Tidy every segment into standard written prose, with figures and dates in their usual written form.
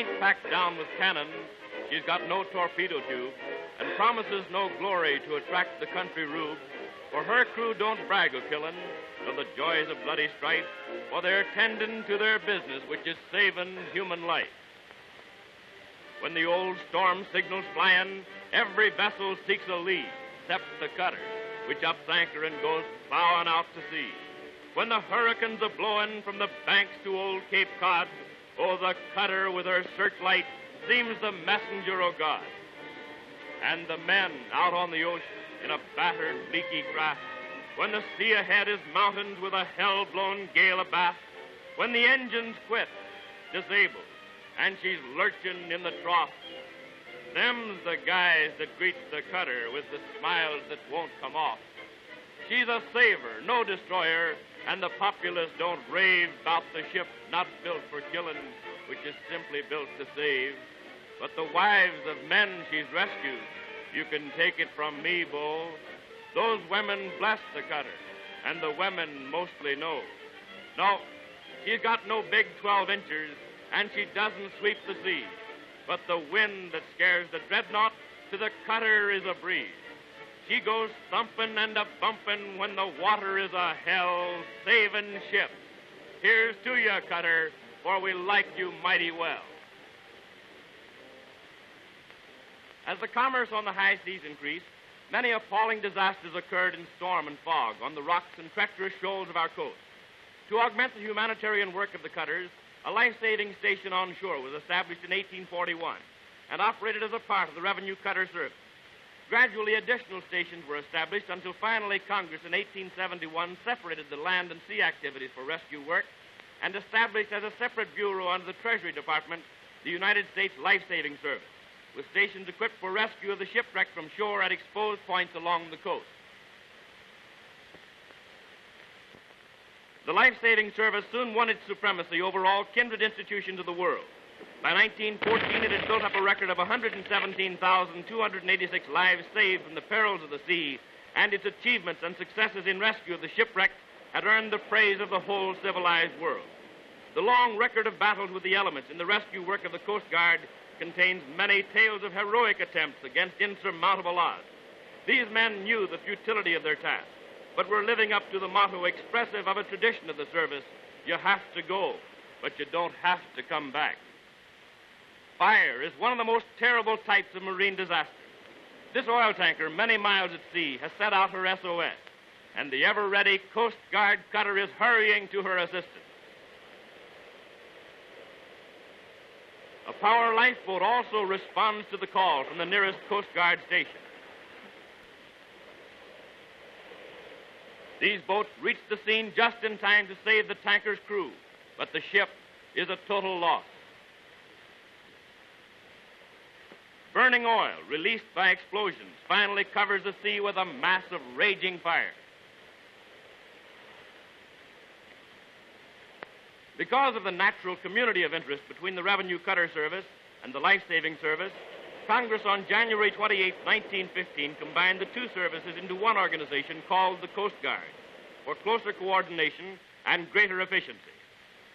ain't packed down with cannon, she's got no torpedo tube, and promises no glory to attract the country rube, for her crew don't brag o' killin', nor the joys of bloody strife, for they're tendin' to their business, which is savin' human life. When the old storm signal's flyin', every vessel seeks a lee, except the cutter, which ups anchor and goes plowin' out to sea. When the hurricane's a-blowin' from the banks to old Cape Cod, oh, the cutter with her searchlight seems the messenger o' God. And the men out on the ocean in a battered, leaky craft, when the sea ahead is mountains with a hell-blown gale abaft, when the engines quit, disabled, and she's lurching in the trough, them's the guys that greets the cutter with the smiles that won't come off. She's a saver, no destroyer, and the populace don't rave about the ship not built for killing, which is simply built to save. But the wives of men she's rescued, you can take it from me, Bo, those women bless the cutter, and the women mostly know. No, she's got no big 12 inches, and she doesn't sweep the sea. But the wind that scares the dreadnought to the cutter is a breeze. She goes thumping and a-bumping when the water is a hell-saving ship. Here's to you, cutter, for we like you mighty well. As the commerce on the high seas increased, many appalling disasters occurred in storm and fog on the rocks and treacherous shoals of our coast. To augment the humanitarian work of the cutters, a life-saving station on shore was established in 1841 and operated as a part of the Revenue Cutter Service. Gradually, additional stations were established until finally Congress in 1871 separated the land and sea activities for rescue work and established as a separate bureau under the Treasury Department the United States Life-Saving Service, with stations equipped for rescue of the shipwrecked from shore at exposed points along the coast. The Life-Saving Service soon won its supremacy over all kindred institutions of the world. By 1914, it had built up a record of 117,286 lives saved from the perils of the sea, and its achievements and successes in rescue of the shipwrecked had earned the praise of the whole civilized world. The long record of battles with the elements in the rescue work of the Coast Guard contains many tales of heroic attempts against insurmountable odds. These men knew the futility of their task, but were living up to the motto expressive of a tradition of the service: you have to go, but you don't have to come back. Fire is one of the most terrible types of marine disaster. This oil tanker, many miles at sea, has set out her SOS, and the ever-ready Coast Guard cutter is hurrying to her assistance. A power lifeboat also responds to the call from the nearest Coast Guard station. These boats reach the scene just in time to save the tanker's crew, but the ship is a total loss. Burning oil, released by explosions, finally covers the sea with a mass of raging fire. Because of the natural community of interest between the Revenue Cutter Service and the Life-Saving Service, Congress on January 28, 1915, combined the two services into one organization called the Coast Guard for closer coordination and greater efficiency.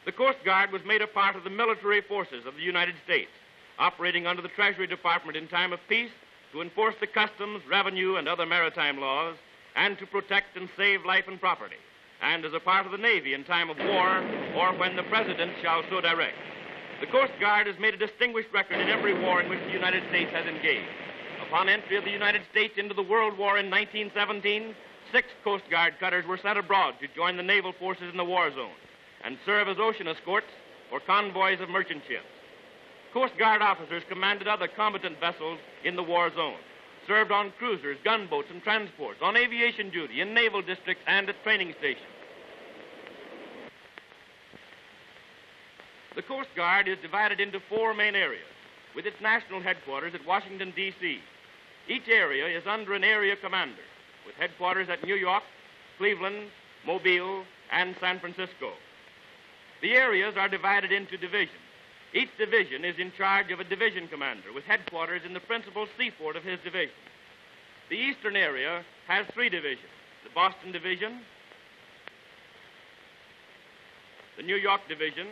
The Coast Guard was made a part of the military forces of the United States, operating under the Treasury Department in time of peace to enforce the customs, revenue, and other maritime laws, and to protect and save life and property, and as a part of the Navy in time of war or when the President shall so direct. The Coast Guard has made a distinguished record in every war in which the United States has engaged. Upon entry of the United States into the World War in 1917, 6 Coast Guard cutters were sent abroad to join the naval forces in the war zone and serve as ocean escorts for convoys of merchant ships. Coast Guard officers commanded other combatant vessels in the war zone, served on cruisers, gunboats, and transports, on aviation duty, in naval districts, and at training stations. The Coast Guard is divided into 4 main areas, with its national headquarters at Washington, D.C. Each area is under an area commander, with headquarters at New York, Cleveland, Mobile, and San Francisco. The areas are divided into divisions. Each division is in charge of a division commander with headquarters in the principal seaport of his division. The eastern area has 3 divisions: the Boston Division, the New York Division,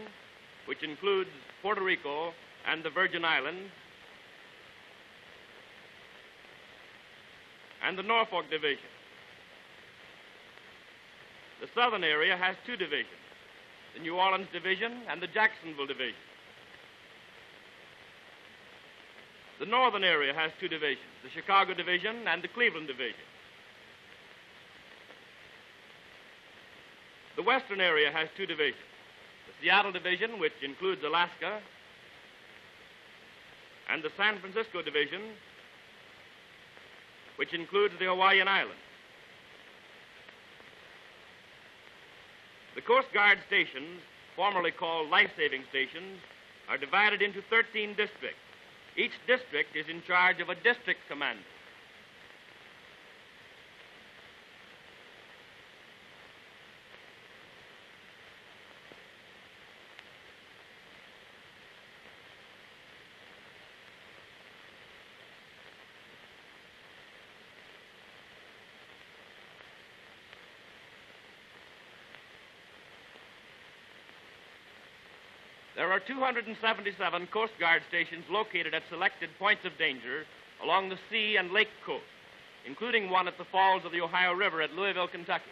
which includes Puerto Rico, and the Virgin Islands, and the Norfolk Division. The southern area has two divisions, the New Orleans Division and the Jacksonville Division. The northern area has two divisions, the Chicago Division and the Cleveland Division. The western area has two divisions, the Seattle Division, which includes Alaska, and the San Francisco Division, which includes the Hawaiian Islands. The Coast Guard stations, formerly called life-saving stations, are divided into 13 districts. Each district is in charge of a district commander. There are 277 Coast Guard stations located at selected points of danger along the sea and lake coast, including one at the falls of the Ohio River at Louisville, Kentucky.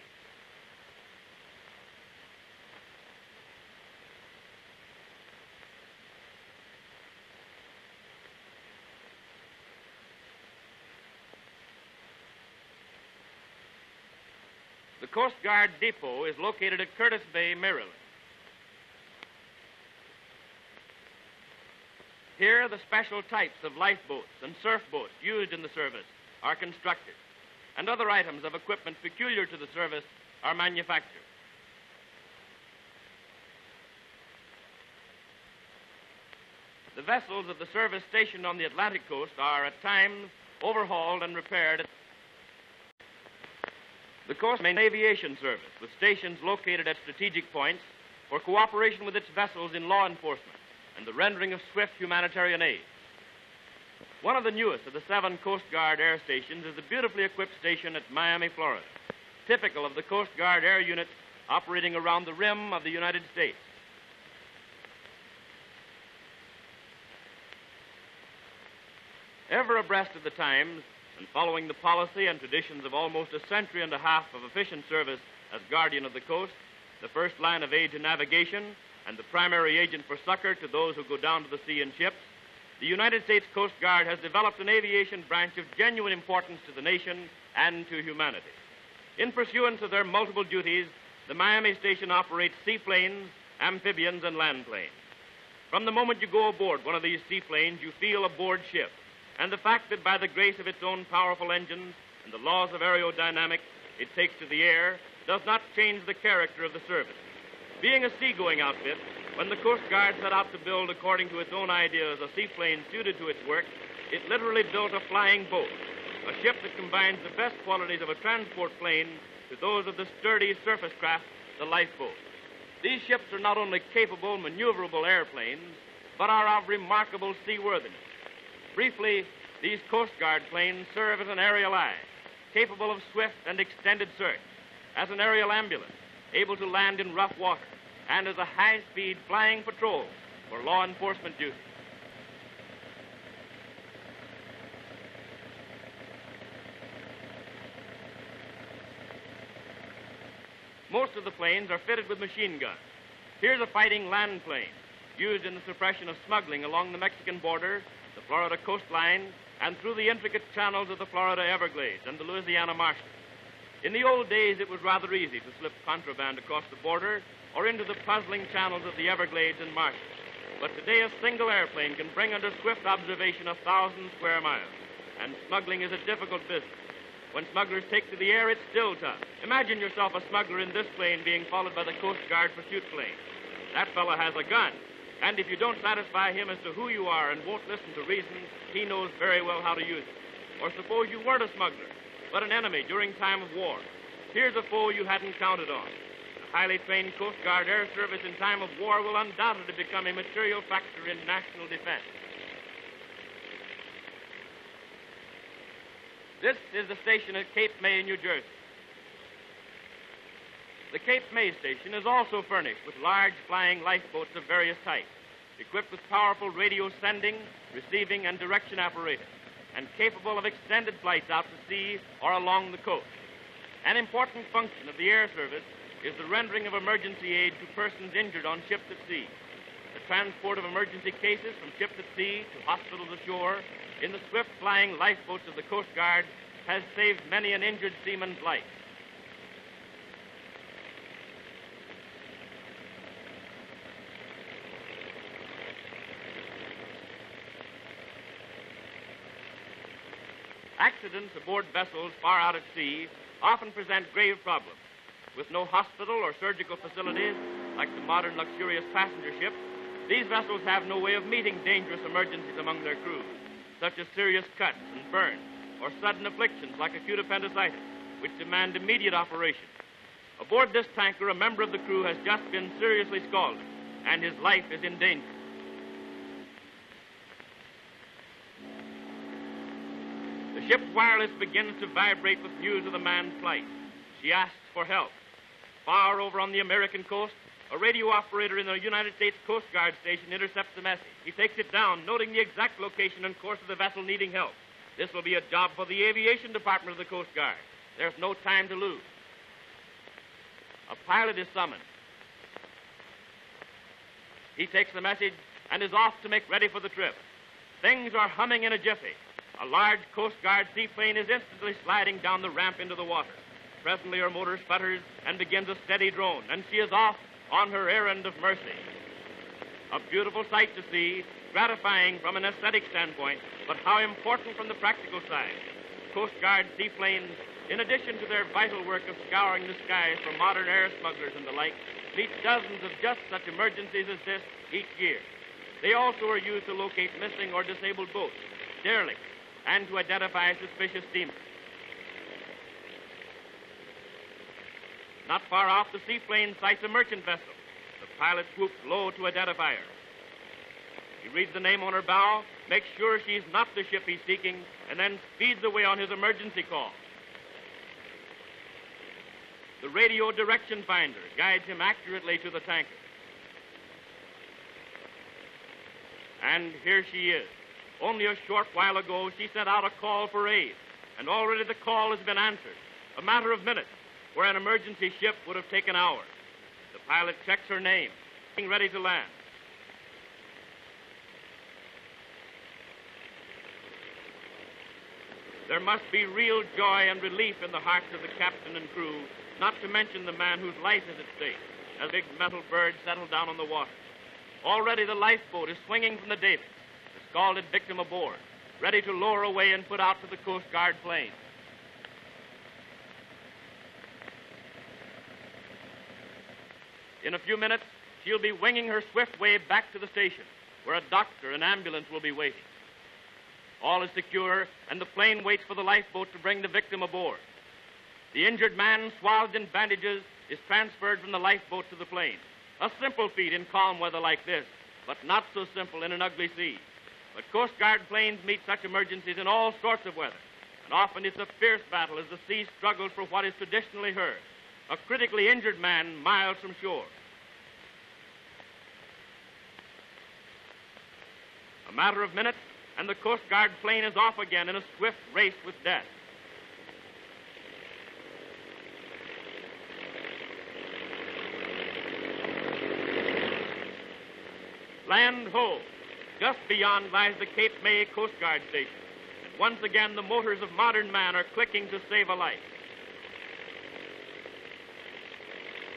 The Coast Guard depot is located at Curtis Bay, Maryland. Here, the special types of lifeboats and surf boats used in the service are constructed, and other items of equipment peculiar to the service are manufactured. The vessels of the service stationed on the Atlantic coast are at times overhauled and repaired. The Coast Main Aviation Service, with stations located at strategic points for cooperation with its vessels in law enforcement and the rendering of swift humanitarian aid. One of the newest of the 7 Coast Guard air stations is the beautifully equipped station at Miami, Florida, typical of the Coast Guard air units operating around the rim of the United States. Ever abreast of the times and following the policy and traditions of almost a century and a half of efficient service as guardian of the coast, the first line of aid to navigation, and the primary agent for succor to those who go down to the sea in ships, the United States Coast Guard has developed an aviation branch of genuine importance to the nation and to humanity. In pursuance of their multiple duties, the Miami station operates seaplanes, amphibians, and land planes. From the moment you go aboard one of these seaplanes, you feel aboard ship, and the fact that by the grace of its own powerful engines and the laws of aerodynamics it takes to the air does not change the character of the service. Being a seagoing outfit, when the Coast Guard set out to build according to its own ideas a seaplane suited to its work, it literally built a flying boat, a ship that combines the best qualities of a transport plane to those of the sturdy surface craft, the lifeboat. These ships are not only capable, maneuverable airplanes, but are of remarkable seaworthiness. Briefly, these Coast Guard planes serve as an aerial eye, capable of swift and extended search, as an aerial ambulance, able to land in rough water, and as a high-speed flying patrol for law enforcement duty. Most of the planes are fitted with machine guns. Here's a fighting land plane used in the suppression of smuggling along the Mexican border, the Florida coastline, and through the intricate channels of the Florida Everglades and the Louisiana marshes. In the old days, it was rather easy to slip contraband across the border or into the puzzling channels of the Everglades and marshes. But today, a single airplane can bring under swift observation 1,000 square miles, and smuggling is a difficult business. When smugglers take to the air, it's still tough. Imagine yourself a smuggler in this plane being followed by the Coast Guard pursuit plane. That fellow has a gun, and if you don't satisfy him as to who you are and won't listen to reason, he knows very well how to use it. Or suppose you weren't a smuggler, but an enemy during time of war. Here's a foe you hadn't counted on. A highly trained Coast Guard air service in time of war will undoubtedly become a material factor in national defense. This is the station at Cape May, New Jersey. The Cape May station is also furnished with large flying lifeboats of various types. equipped with powerful radio sending, receiving, and direction apparatus, and capable of extended flights out to sea or along the coast. An important function of the air service is the rendering of emergency aid to persons injured on ships at sea. The transport of emergency cases from ships at sea to hospitals ashore in the swift-flying lifeboats of the Coast Guard has saved many an injured seaman's life. Accidents aboard vessels far out at sea often present grave problems. With no hospital or surgical facilities, like the modern luxurious passenger ships, these vessels have no way of meeting dangerous emergencies among their crews, such as serious cuts and burns, or sudden afflictions like acute appendicitis, which demand immediate operation. Aboard this tanker, a member of the crew has just been seriously scalded, and his life is in danger. The ship's wireless begins to vibrate with news of the man's plight. She asks for help. Far over on the American coast, a radio operator in the United States Coast Guard station intercepts the message. He takes it down, noting the exact location and course of the vessel needing help. This will be a job for the aviation department of the Coast Guard. There's no time to lose. A pilot is summoned. He takes the message and is off to make ready for the trip. Things are humming in a jiffy. A large Coast Guard seaplane is instantly sliding down the ramp into the water. Presently her motor sputters and begins a steady drone, and she is off on her errand of mercy. A beautiful sight to see, gratifying from an aesthetic standpoint, but how important from the practical side. Coast Guard seaplanes, in addition to their vital work of scouring the skies for modern air smugglers and the like, meet dozens of just such emergencies as this each year. They also are used to locate missing or disabled boats, derelicts, and to identify suspicious steamers. Not far off, the seaplane sights a merchant vessel. The pilot swoops low to identify her. He reads the name on her bow, makes sure she's not the ship he's seeking, and then speeds away on his emergency call. The radio direction finder guides him accurately to the tanker. And here she is. Only a short while ago, she sent out a call for aid, and already the call has been answered. A matter of minutes, where an emergency ship would have taken hours. The pilot checks her name, being ready to land. There must be real joy and relief in the hearts of the captain and crew, not to mention the man whose life is at stake, as big metal birds settle down on the water. Already the lifeboat is swinging from the davits, the scalded victim aboard, ready to lower away and put out to the Coast Guard plane. In a few minutes, she'll be winging her swift way back to the station, where a doctor and ambulance will be waiting. All is secure, and the plane waits for the lifeboat to bring the victim aboard. The injured man, swathed in bandages, is transferred from the lifeboat to the plane. A simple feat in calm weather like this, but not so simple in an ugly sea. But Coast Guard planes meet such emergencies in all sorts of weather, and often it's a fierce battle as the sea struggles for what is traditionally hers, a critically injured man miles from shore. A matter of minutes, and the Coast Guard plane is off again in a swift race with death. Land ho! Just beyond lies the Cape May Coast Guard station. And once again, the motors of modern man are clicking to save a life.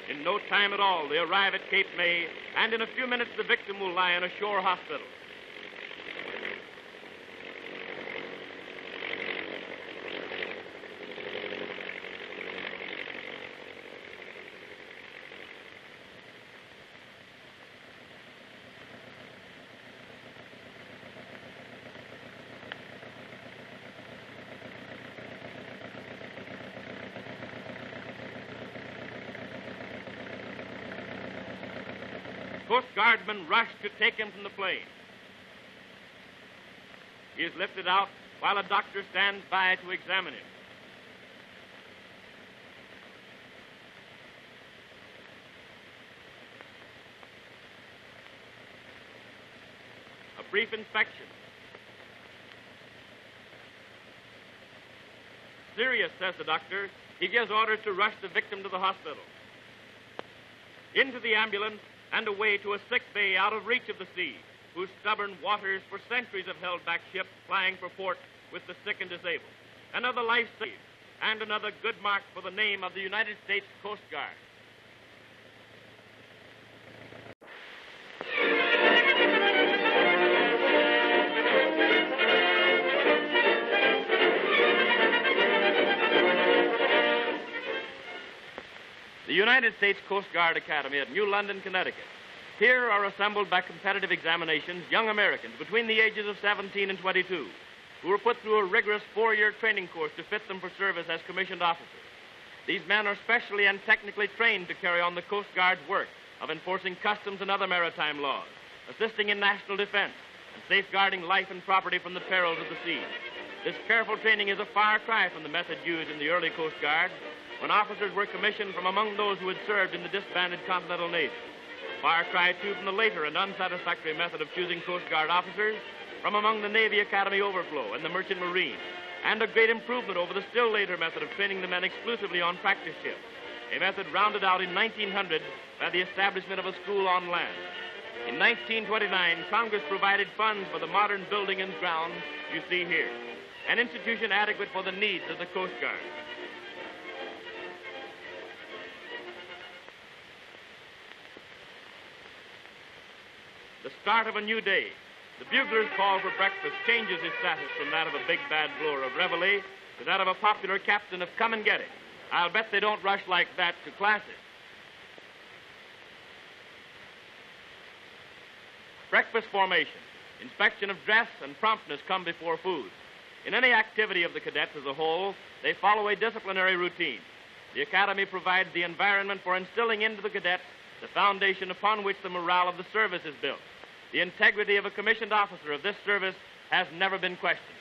In no time at all, they arrive at Cape May, and in a few minutes, the victim will lie in a shore hospital. Coast Guardsmen rush to take him from the plane. He is lifted out while a doctor stands by to examine him. brief inspection. Serious, says the doctor. He gives orders to rush the victim to the hospital. Into the ambulance and away to a sick bay out of reach of the sea, whose stubborn waters for centuries have held back ships flying for port with the sick and disabled. Another life saved, and another good mark for the name of the United States Coast Guard. The United States Coast Guard Academy at New London, Connecticut. Here are assembled by competitive examinations young Americans between the ages of 17 and 22 who were put through a rigorous 4-year training course to fit them for service as commissioned officers. These men are specially and technically trained to carry on the Coast Guard's work of enforcing customs and other maritime laws, assisting in national defense, and safeguarding life and property from the perils of the sea. This careful training is a far cry from the method used in the early Coast Guard, when officers were commissioned from among those who had served in the disbanded Continental Navy. Far cry, too, from the later and unsatisfactory method of choosing Coast Guard officers from among the Navy Academy overflow and the Merchant Marine, and a great improvement over the still later method of training the men exclusively on practice ships, a method rounded out in 1900 by the establishment of a school on land. In 1929, Congress provided funds for the modern building and grounds you see here, an institution adequate for the needs of the Coast Guard. The start of a new day. The bugler's call for breakfast changes his status from that of a big bad blower of reveille to that of a popular captain of come and get it. I'll bet they don't rush like that to classes. Breakfast formation, inspection of dress, and promptness come before food. In any activity of the cadets as a whole, they follow a disciplinary routine. The Academy provides the environment for instilling into the cadets the foundation upon which the morale of the service is built. The integrity of a commissioned officer of this service has never been questioned.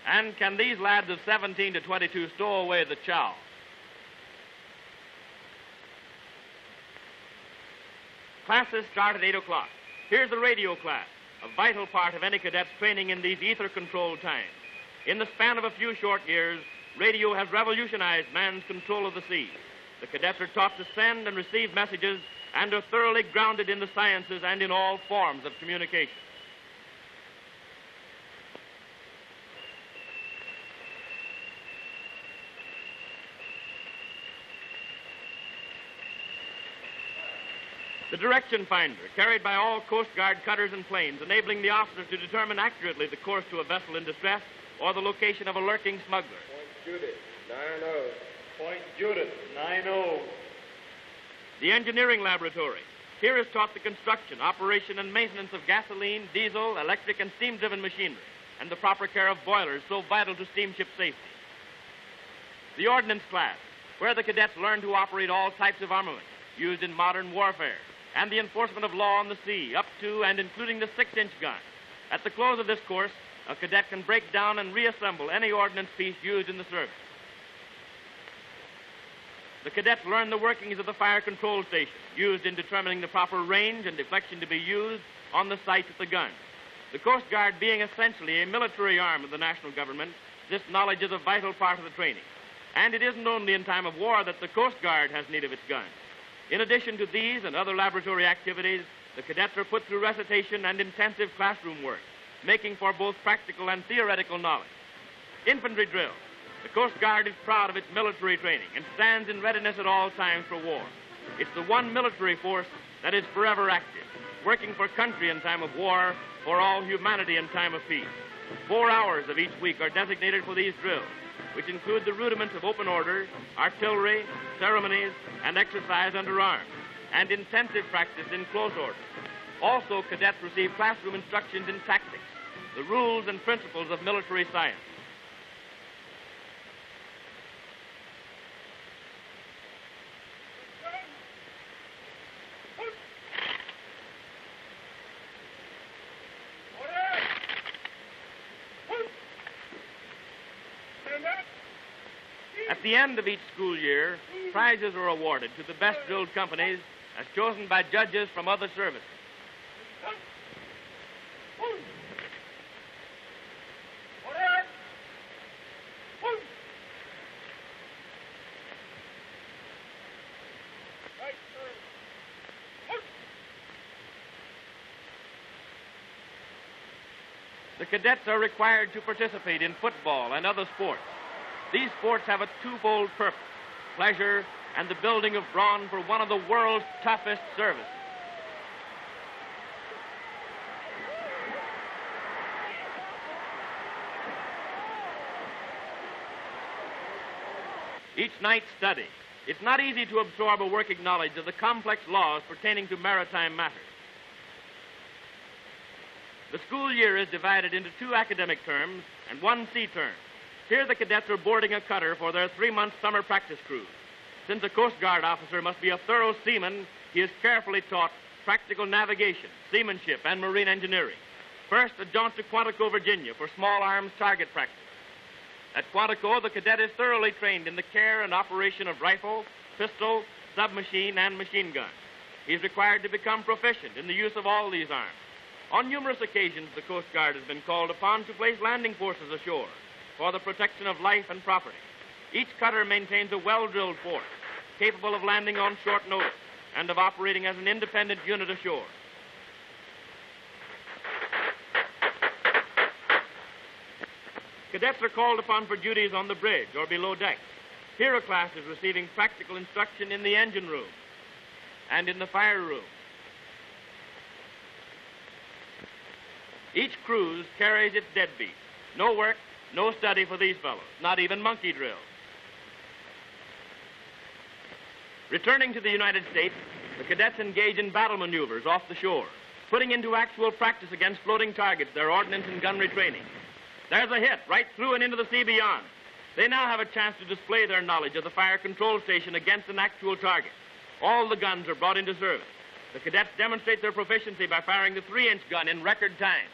And can these lads of 17 to 22 stow away the chow? Classes start at 8 o'clock. Here's the radio class, a vital part of any cadet's training in these ether-controlled times. In the span of a few short years, radio has revolutionized man's control of the sea. The cadets are taught to send and receive messages and are thoroughly grounded in the sciences and in all forms of communication. The direction finder, carried by all Coast Guard cutters and planes, enabling the officer to determine accurately the course to a vessel in distress or the location of a lurking smuggler. Point Judith, 9-0. Point Judith, 9-0. The engineering laboratory. Here is taught the construction, operation, and maintenance of gasoline, diesel, electric, and steam-driven machinery, and the proper care of boilers so vital to steamship safety. The ordnance class, where the cadets learn to operate all types of armament used in modern warfare, and the enforcement of law on the sea, up to and including the 6-inch gun. At the close of this course, a cadet can break down and reassemble any ordnance piece used in the service. The cadets learn the workings of the fire control station, used in determining the proper range and deflection to be used on the sights of the gun. The Coast Guard being essentially a military arm of the national government, this knowledge is a vital part of the training. And it isn't only in time of war that the Coast Guard has need of its guns. In addition to these and other laboratory activities, the cadets are put through recitation and intensive classroom work, making for both practical and theoretical knowledge. Infantry drill. The Coast Guard is proud of its military training and stands in readiness at all times for war. It's the one military force that is forever active, working for country in time of war, for all humanity in time of peace. 4 hours of each week are designated for these drills, which include the rudiments of open order, artillery, ceremonies, and exercise under arms, and intensive practice in close order. Also, cadets receive classroom instructions in tactics, the rules and principles of military science. At the end of each school year, prizes are awarded to the best drilled companies as chosen by judges from other services. The cadets are required to participate in football and other sports. These sports have a twofold purpose: pleasure and the building of brawn for one of the world's toughest services. Each night's study. It's not easy to absorb a working knowledge of the complex laws pertaining to maritime matters. The school year is divided into 2 academic terms and 1 sea term. Here the cadets are boarding a cutter for their 3-month summer practice cruise. Since a Coast Guard officer must be a thorough seaman, he is carefully taught practical navigation, seamanship, and marine engineering. First, a jaunt to Quantico, Virginia for small arms target practice. At Quantico, the cadet is thoroughly trained in the care and operation of rifle, pistol, submachine, and machine gun. He is required to become proficient in the use of all these arms. On numerous occasions, the Coast Guard has been called upon to place landing forces ashore for the protection of life and property. Each cutter maintains a well-drilled force, capable of landing on short notice and of operating as an independent unit ashore. Cadets are called upon for duties on the bridge or below deck. Here a class is receiving practical instruction in the engine room and in the fire room. Each cruise carries its deadbeat. No work, no study for these fellows, not even monkey drill. Returning to the United States, the cadets engage in battle maneuvers off the shore, putting into actual practice against floating targets their ordnance and gunnery training. There's a hit right through and into the sea beyond. They now have a chance to display their knowledge of the fire control station against an actual target. All the guns are brought into service. The cadets demonstrate their proficiency by firing the 3-inch gun in record time.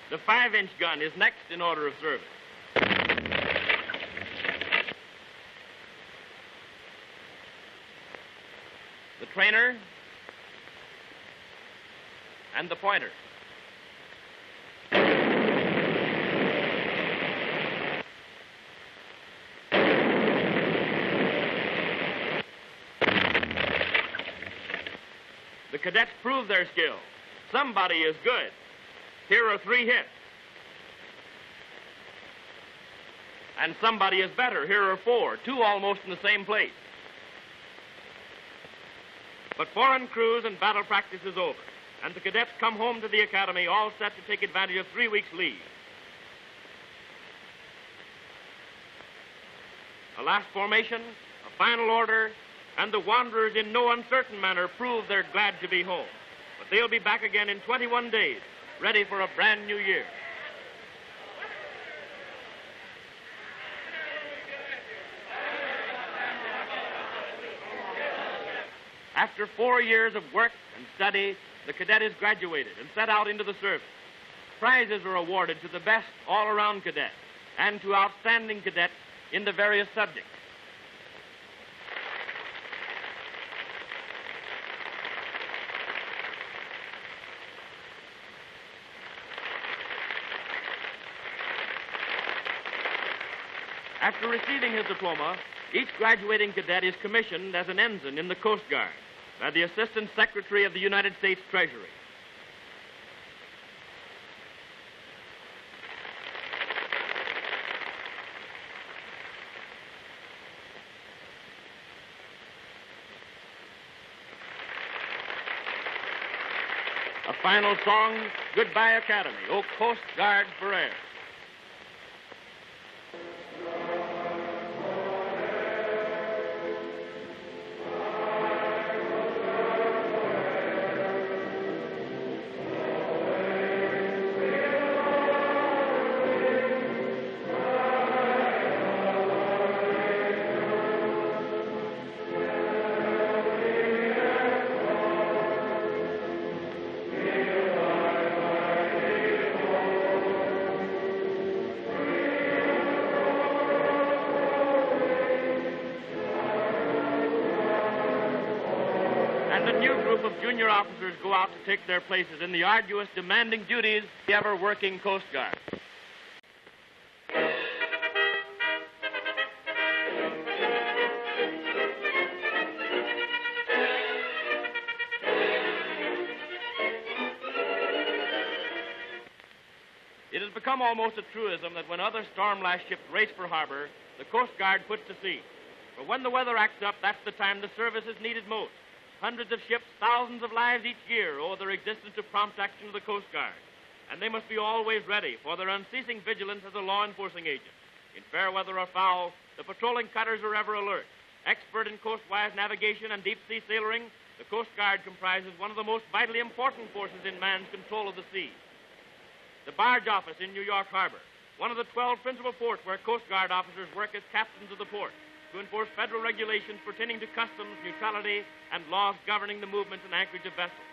The 5-inch gun is next in order of service. The trainer and the pointer. The cadets prove their skill. Somebody is good. Here are 3 hits. And somebody is better. Here are 4, 2 almost in the same place. But foreign cruise and battle practice is over, and the cadets come home to the academy all set to take advantage of 3 weeks' leave. A last formation, a final order, and the wanderers in no uncertain manner prove they're glad to be home. But they'll be back again in 21 days, ready for a brand new year. After 4 years of work and study, the cadet is graduated and set out into the service. Prizes are awarded to the best all-around cadets and to outstanding cadets in the various subjects. After receiving his diploma, each graduating cadet is commissioned as an ensign in the Coast Guard by the Assistant Secretary of the United States Treasury. A final song, Goodbye Academy, O Coast Guard Forever. and a new group of junior officers go out to take their places in the arduous, demanding duties of the ever-working Coast Guard. It has become almost a truism that when other storm-lashed ships race for harbor, the Coast Guard puts to sea. For when the weather acts up, that's the time the service is needed most. Hundreds of ships, thousands of lives each year owe their existence to prompt action of the Coast Guard. And they must be always ready for their unceasing vigilance as a law-enforcing agent. In fair weather or foul, the patrolling cutters are ever alert. Expert in coastwise navigation and deep-sea sailoring, the Coast Guard comprises one of the most vitally important forces in man's control of the sea. The barge office in New York Harbor, one of the 12 principal ports where Coast Guard officers work as captains of the port to enforce federal regulations pertaining to customs, neutrality, and laws governing the movement and anchorage of vessels.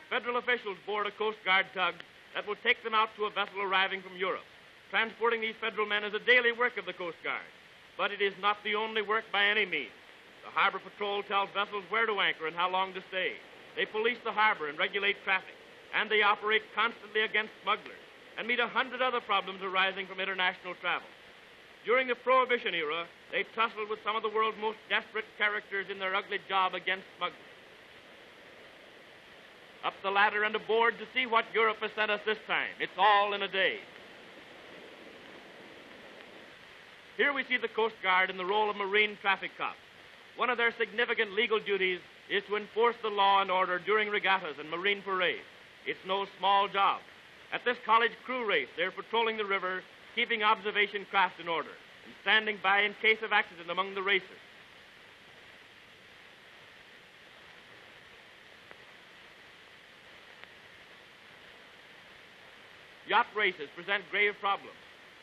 Federal officials board a Coast Guard tug that will take them out to a vessel arriving from Europe. Transporting these federal men is a daily work of the Coast Guard, but it is not the only work by any means. The Harbor Patrol tells vessels where to anchor and how long to stay. They police the harbor and regulate traffic, and they operate constantly against smugglers and meet 100 other problems arising from international travel. During the Prohibition era, they tussled with some of the world's most desperate characters in their ugly job against smugglers. Up the ladder and aboard to see what Europe has sent us this time. It's all in a day. Here we see the Coast Guard in the role of marine traffic cops. One of their significant legal duties is to enforce the law and order during regattas and marine parades. It's no small job. At this college crew race, they're patrolling the river, keeping observation craft in order, and standing by in case of accident among the racers. Yacht races present grave problems.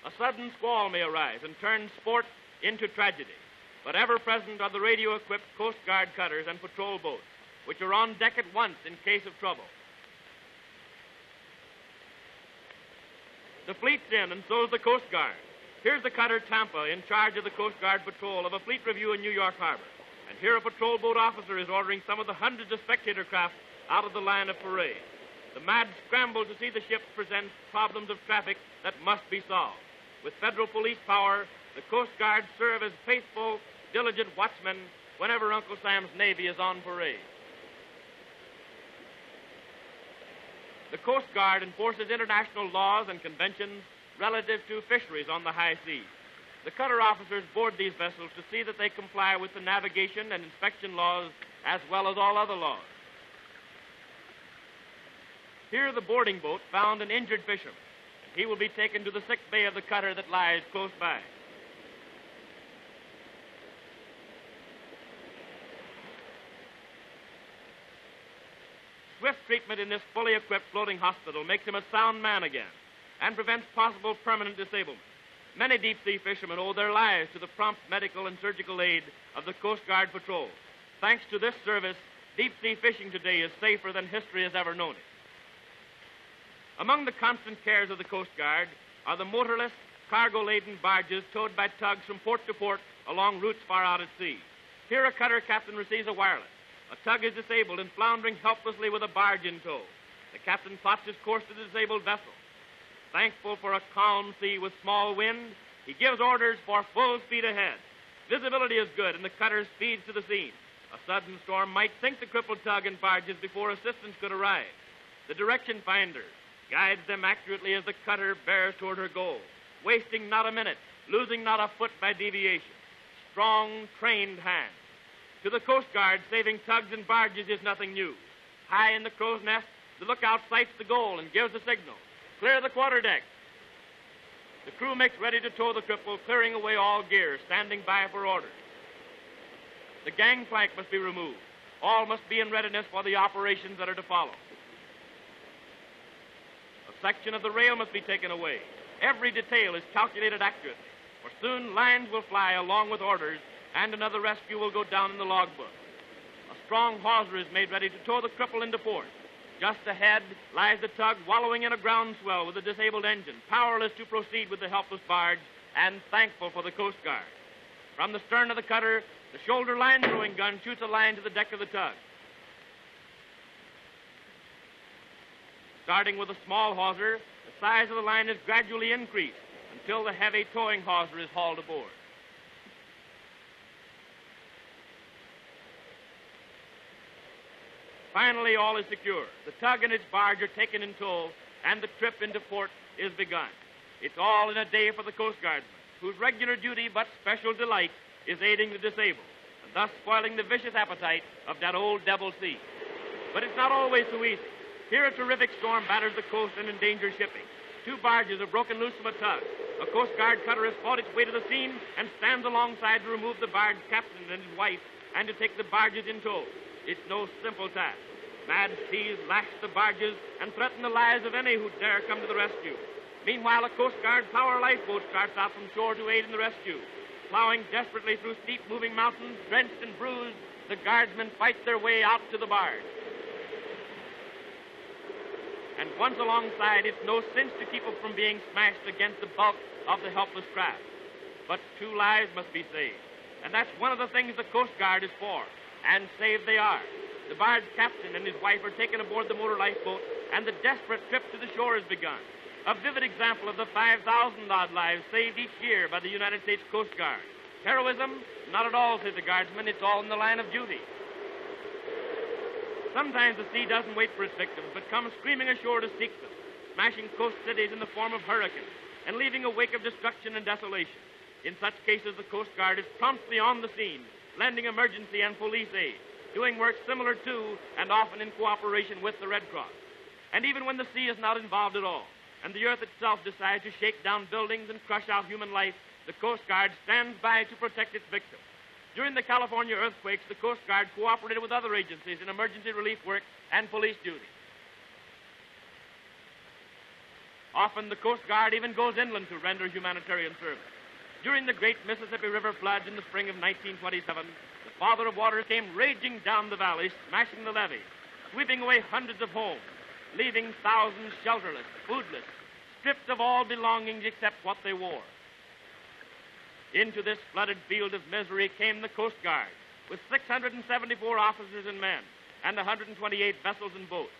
A sudden squall may arise and turn sport into tragedy. But ever present are the radio-equipped Coast Guard cutters and patrol boats, which are on deck at once in case of trouble. The fleet's in, and so's the Coast Guard. Here's the cutter Tampa in charge of the Coast Guard patrol of a fleet review in New York Harbor. And here a patrol boat officer is ordering some of the hundreds of spectator craft out of the line of parade. The mad scramble to see the ships present problems of traffic that must be solved. With federal police power, the Coast Guard serve as faithful, diligent watchmen whenever Uncle Sam's Navy is on parade. The Coast Guard enforces international laws and conventions relative to fisheries on the high seas. The cutter officers board these vessels to see that they comply with the navigation and inspection laws as well as all other laws. Here the boarding boat found an injured fisherman. He will be taken to the sick bay of the cutter that lies close by. Swift treatment in this fully equipped floating hospital makes him a sound man again and prevents possible permanent disablement. Many deep-sea fishermen owe their lives to the prompt medical and surgical aid of the Coast Guard Patrol. Thanks to this service, deep-sea fishing today is safer than history has ever known it. Among the constant cares of the Coast Guard are the motorless, cargo-laden barges towed by tugs from port to port along routes far out at sea. Here a cutter captain receives a wireless. A tug is disabled and floundering helplessly with a barge in tow. The captain plots his course to the disabled vessel. Thankful for a calm sea with small wind, he gives orders for full speed ahead. Visibility is good, and the cutter speeds to the scene. A sudden storm might sink the crippled tug and barges before assistance could arrive. The direction finder guides them accurately as the cutter bears toward her goal, wasting not a minute, losing not a foot by deviation. Strong, trained hands. To the Coast Guard, saving tugs and barges is nothing new. High in the crow's nest, the lookout sights the goal and gives the signal. Clear the quarterdeck. The crew makes ready to tow the cripple, clearing away all gear, standing by for orders. The gangplank must be removed. All must be in readiness for the operations that are to follow. A section of the rail must be taken away. Every detail is calculated accurately, for soon lines will fly along with orders, and another rescue will go down in the logbook. A strong hawser is made ready to tow the cripple into port. Just ahead lies the tug wallowing in a groundswell with a disabled engine, powerless to proceed with the helpless barge, and thankful for the Coast Guard. From the stern of the cutter, the shoulder line throwing gun shoots a line to the deck of the tug. Starting with a small hawser, the size of the line is gradually increased until the heavy towing hawser is hauled aboard. Finally, all is secure. The tug and its barge are taken in tow, and the trip into port is begun. It's all in a day for the Coast Guardsman, whose regular duty but special delight is aiding the disabled, and thus spoiling the vicious appetite of that old devil sea. But it's not always so easy. Here a terrific storm batters the coast and endangers shipping. 2 barges are broken loose from a tug. A Coast Guard cutter has fought its way to the scene and stands alongside to remove the barge captain and his wife and to take the barges in tow. It's no simple task. Mad seas lash the barges and threaten the lives of any who dare come to the rescue. Meanwhile, a Coast Guard power lifeboat starts out from shore to aid in the rescue. Plowing desperately through steep moving mountains, drenched and bruised, the guardsmen fight their way out to the barge. And once alongside, it's no cinch to keep them from being smashed against the bulk of the helpless craft. But 2 lives must be saved. And that's one of the things the Coast Guard is for. And saved they are. The barge captain and his wife are taken aboard the motor lifeboat, and the desperate trip to the shore has begun. A vivid example of the 5,000-odd lives saved each year by the United States Coast Guard. Heroism? Not at all, says the guardsman. It's all in the line of duty. Sometimes the sea doesn't wait for its victims, but comes screaming ashore to seek them, smashing coast cities in the form of hurricanes, and leaving a wake of destruction and desolation. In such cases, the Coast Guard is promptly on the scene, lending emergency and police aid, doing work similar to and often in cooperation with the Red Cross. And even when the sea is not involved at all, and the earth itself decides to shake down buildings and crush out human life, the Coast Guard stands by to protect its victims. During the California earthquakes, the Coast Guard cooperated with other agencies in emergency relief work and police duty. Often the Coast Guard even goes inland to render humanitarian service. During the great Mississippi River floods in the spring of 1927, the Father of Waters came raging down the valley, smashing the levee, sweeping away hundreds of homes, leaving thousands shelterless, foodless, stripped of all belongings except what they wore. Into this flooded field of misery came the Coast Guard, with 674 officers and men, and 128 vessels and boats.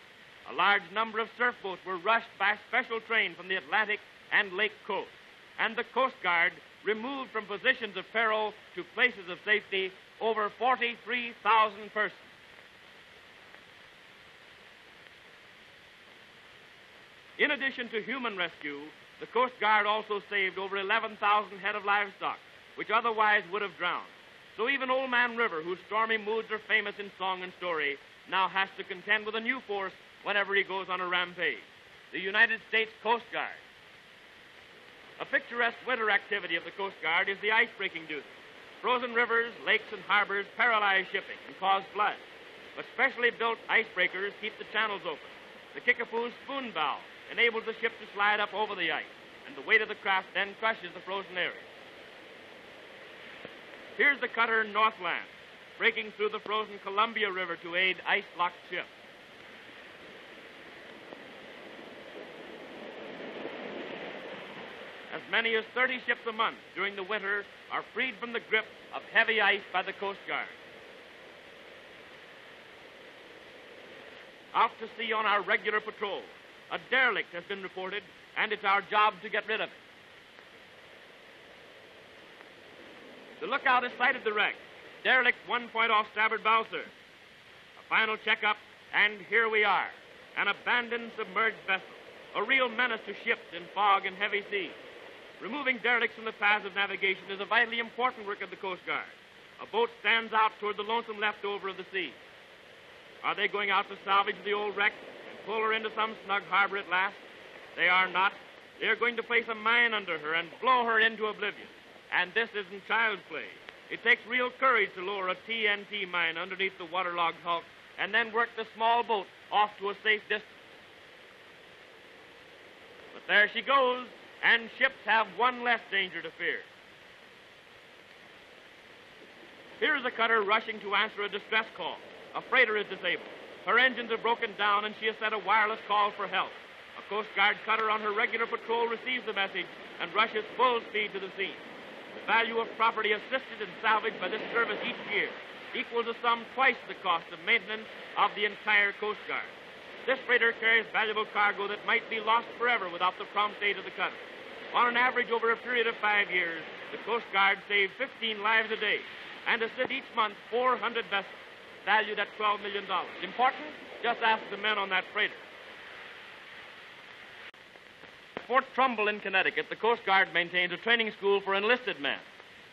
A large number of surf boats were rushed by special train from the Atlantic and Lake coast, and the Coast Guard removed from positions of peril to places of safety over 43,000 persons. In addition to human rescue, the Coast Guard also saved over 11,000 head of livestock, which otherwise would have drowned. So even Old Man River, whose stormy moods are famous in song and story, now has to contend with a new force whenever he goes on a rampage, the United States Coast Guard. A picturesque winter activity of the Coast Guard is the ice-breaking duty. Frozen rivers, lakes, and harbors paralyze shipping and cause floods, but specially built icebreakers keep the channels open. The Kickapoo's spoon valve enables the ship to slide up over the ice, and the weight of the craft then crushes the frozen area. Here's the cutter Northland, breaking through the frozen Columbia River to aid ice-locked ships. As many as 30 ships a month during the winter are freed from the grip of heavy ice by the Coast Guard. Out to sea on our regular patrol, a derelict has been reported, and it's our job to get rid of it. The lookout has sighted the wreck. Derelict 1 point off starboard bow, sir. A final checkup, and here we are. An abandoned submerged vessel, a real menace to ships in fog and heavy seas. Removing derelicts from the paths of navigation is a vitally important work of the Coast Guard. A boat stands out toward the lonesome leftover of the sea. Are they going out to salvage the old wreck and pull her into some snug harbor at last? They are not. They are going to place a mine under her and blow her into oblivion. And this isn't child's play. It takes real courage to lower a TNT mine underneath the waterlogged hulk and then work the small boat off to a safe distance. But there she goes, and ships have one less danger to fear. Here's a cutter rushing to answer a distress call. A freighter is disabled. Her engines are broken down, and she has sent a wireless call for help. A Coast Guard cutter on her regular patrol receives the message and rushes full speed to the scene. The value of property assisted and salvaged by this service each year equals a sum twice the cost of maintenance of the entire Coast Guard. This freighter carries valuable cargo that might be lost forever without the prompt aid of the cutter. On an average, over a period of 5 years, the Coast Guard saved 15 lives a day and assisted each month 400 vessels, valued at $12 million. Important? Just ask the men on that freighter. At Fort Trumbull in Connecticut, the Coast Guard maintains a training school for enlisted men.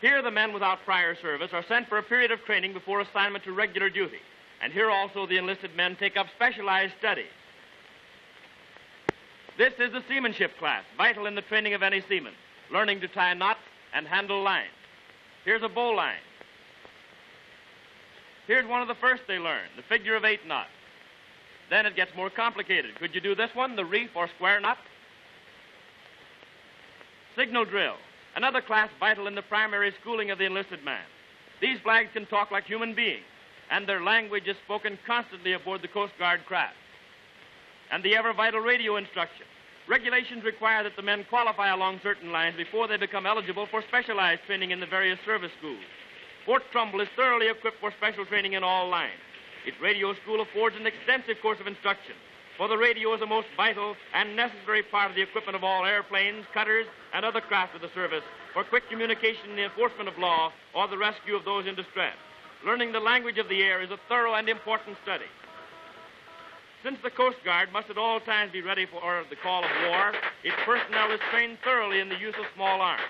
Here, the men without prior service are sent for a period of training before assignment to regular duty. And here also the enlisted men take up specialized studies. This is the seamanship class, vital in the training of any seaman, learning to tie knots and handle lines. Here's a bowline. Here's one of the first they learn, the figure of 8 knot. Then it gets more complicated. Could you do this one, the reef or square knot? Signal drill, another class vital in the primary schooling of the enlisted man. These flags can talk like human beings, and their language is spoken constantly aboard the Coast Guard craft. And the ever-vital radio instruction. Regulations require that the men qualify along certain lines before they become eligible for specialized training in the various service schools. Fort Trumbull is thoroughly equipped for special training in all lines. Its radio school affords an extensive course of instruction, for the radio is a most vital and necessary part of the equipment of all airplanes, cutters, and other craft of the service for quick communication in the enforcement of law or the rescue of those in distress. Learning the language of the air is a thorough and important study. Since the Coast Guard must at all times be ready for the call of war, its personnel is trained thoroughly in the use of small arms.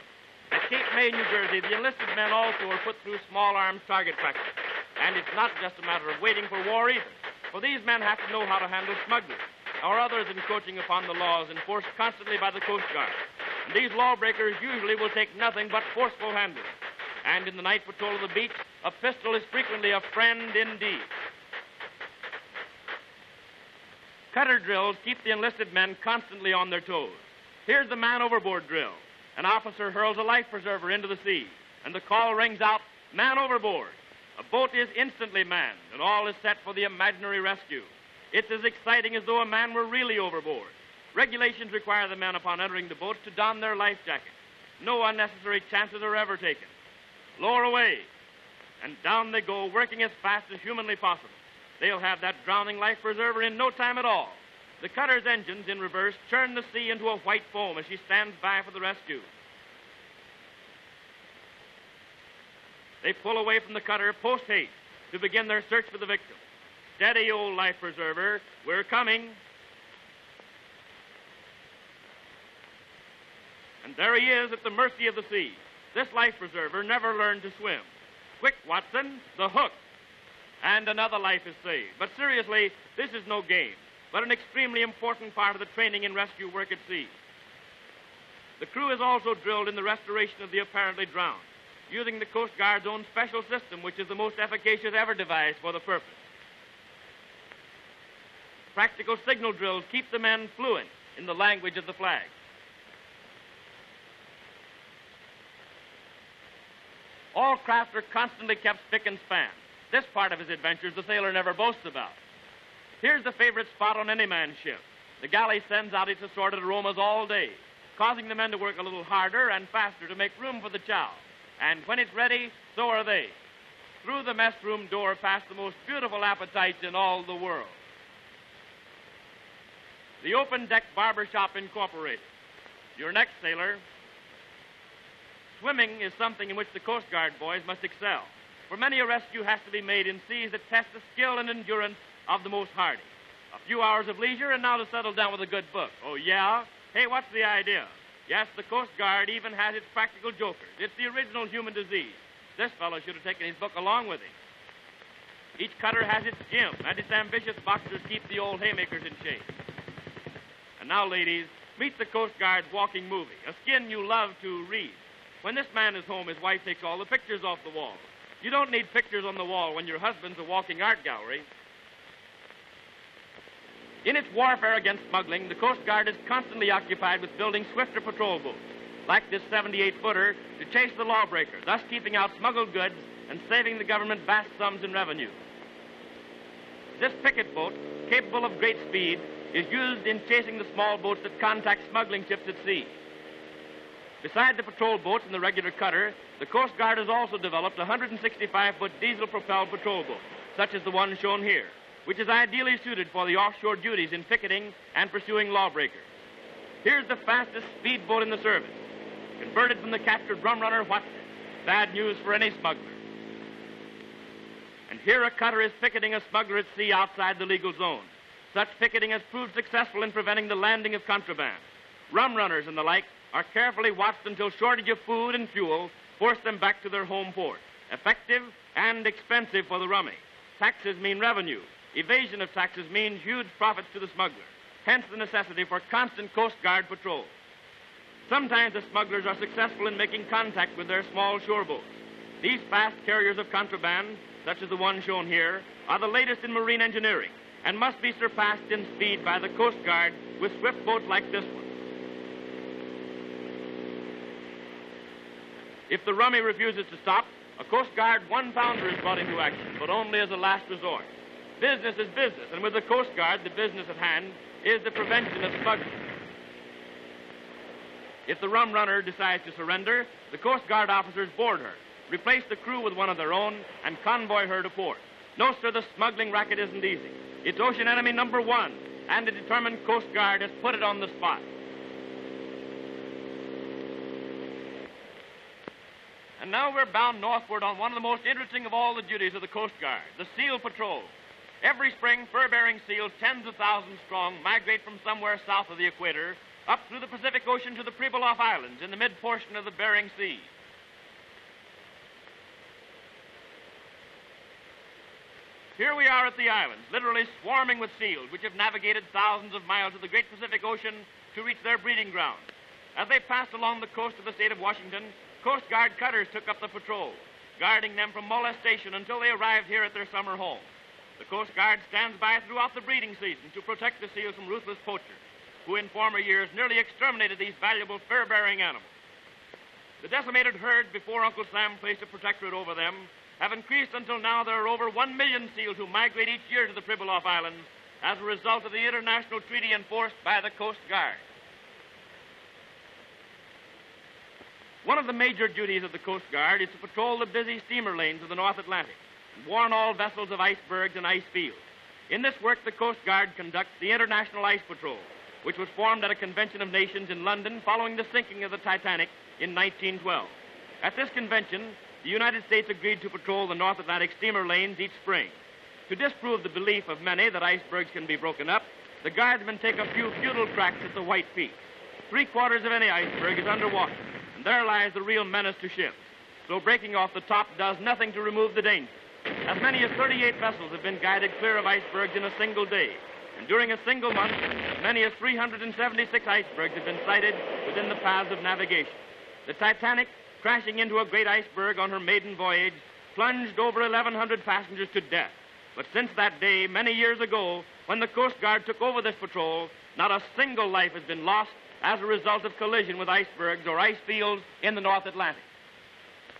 At Cape May, New Jersey, the enlisted men also are put through small arms target practice. And it's not just a matter of waiting for war either, for these men have to know how to handle smugglers or others encroaching upon the laws enforced constantly by the Coast Guard. And these lawbreakers usually will take nothing but forceful handling. And in the night patrol of the beach, a pistol is frequently a friend indeed. Cutter drills keep the enlisted men constantly on their toes. Here's the man overboard drill. An officer hurls a life preserver into the sea, and the call rings out, man overboard. A boat is instantly manned, and all is set for the imaginary rescue. It's as exciting as though a man were really overboard. Regulations require the men upon entering the boats to don their life jackets. No unnecessary chances are ever taken. Lower away, and down they go, working as fast as humanly possible. They'll have that drowning life preserver in no time at all. The cutter's engines, in reverse, churn the sea into a white foam as she stands by for the rescue. They pull away from the cutter post-haste to begin their search for the victim. Steady, old life preserver, we're coming. And there he is at the mercy of the sea. This life preserver never learned to swim. Quick, Watson, the hook. And another life is saved. But seriously, this is no game, but an extremely important part of the training and rescue work at sea. The crew is also drilled in the restoration of the apparently drowned, using the Coast Guard's own special system, which is the most efficacious ever devised for the purpose. Practical signal drills keep the men fluent in the language of the flag. All craft are constantly kept spick and span. This part of his adventures the sailor never boasts about. Here's the favorite spot on any man's ship. The galley sends out its assorted aromas all day, causing the men to work a little harder and faster to make room for the chow. And when it's ready, so are they. Through the mess room door pass the most beautiful appetites in all the world. The Open Deck Barber Shop Incorporated. Your next, sailor. Swimming is something in which the Coast Guard boys must excel, for many a rescue has to be made in seas that test the skill and endurance of the most hardy. A few hours of leisure and now to settle down with a good book. Oh, yeah? Hey, what's the idea? Yes, the Coast Guard even has its practical jokers. It's the original human disease. This fellow should have taken his book along with him. Each cutter has its gym, and its ambitious boxers keep the old haymakers in shape. And now, ladies, meet the Coast Guard's walking movie, a skin you love to read. When this man is home, his wife takes all the pictures off the wall. You don't need pictures on the wall when your husband's a walking art gallery. In its warfare against smuggling, the Coast Guard is constantly occupied with building swifter patrol boats, like this 78-footer, to chase the lawbreaker, thus keeping out smuggled goods and saving the government vast sums in revenue. This picket boat, capable of great speed, is used in chasing the small boats that contact smuggling ships at sea. Beside the patrol boats and the regular cutter, the Coast Guard has also developed a 165-foot diesel-propelled patrol boat, such as the one shown here. which is ideally suited for the offshore duties in picketing and pursuing lawbreakers. Here's the fastest speedboat in the service. Converted from the captured rum runner, what? Bad news for any smuggler. And here a cutter is picketing a smuggler at sea outside the legal zone. Such picketing has proved successful in preventing the landing of contraband. Rum runners and the like are carefully watched until shortage of food and fuel force them back to their home port. Effective and expensive for the rummy. Taxes mean revenue. Evasion of taxes means huge profits to the smuggler. Hence the necessity for constant Coast Guard patrol. Sometimes the smugglers are successful in making contact with their small shore boats. These fast carriers of contraband, such as the one shown here, are the latest in marine engineering and must be surpassed in speed by the Coast Guard with swift boats like this one. If the rummy refuses to stop, a Coast Guard one-pounder is brought into action, but only as a last resort. Business is business, and with the Coast Guard, the business at hand is the prevention of smuggling. If the rum runner decides to surrender, the Coast Guard officers board her, replace the crew with one of their own, and convoy her to port. No, sir, the smuggling racket isn't easy. It's ocean enemy number one, and a determined Coast Guard has put it on the spot. And now we're bound northward on one of the most interesting of all the duties of the Coast Guard, the seal patrol. Every spring, fur-bearing seals, tens of thousands strong, migrate from somewhere south of the equator up through the Pacific Ocean to the Pribilof Islands in the mid-portion of the Bering Sea. Here we are at the islands, literally swarming with seals, which have navigated thousands of miles of the great Pacific Ocean to reach their breeding grounds. As they passed along the coast of the state of Washington, Coast Guard cutters took up the patrol, guarding them from molestation until they arrived here at their summer home. The Coast Guard stands by throughout the breeding season to protect the seals from ruthless poachers, who in former years nearly exterminated these valuable fur-bearing animals. The decimated herds before Uncle Sam placed a protectorate over them have increased until now there are over 1 million seals who migrate each year to the Pribilof Islands as a result of the international treaty enforced by the Coast Guard. One of the major duties of the Coast Guard is to patrol the busy steamer lanes of the North Atlantic and warn all vessels of icebergs and ice fields. In this work, the Coast Guard conducts the International Ice Patrol, which was formed at a convention of nations in London following the sinking of the Titanic in 1912. At this convention, the United States agreed to patrol the North Atlantic steamer lanes each spring. To disprove the belief of many that icebergs can be broken up, the guardsmen take a few futile cracks at the white peaks. 3/4 of any iceberg is underwater, and there lies the real menace to ships. So breaking off the top does nothing to remove the danger. As many as 38 vessels have been guided clear of icebergs in a single day. And during a single month, as many as 376 icebergs have been sighted within the paths of navigation. The Titanic, crashing into a great iceberg on her maiden voyage, plunged over 1,100 passengers to death. But since that day, many years ago, when the Coast Guard took over this patrol, not a single life has been lost as a result of collision with icebergs or ice fields in the North Atlantic.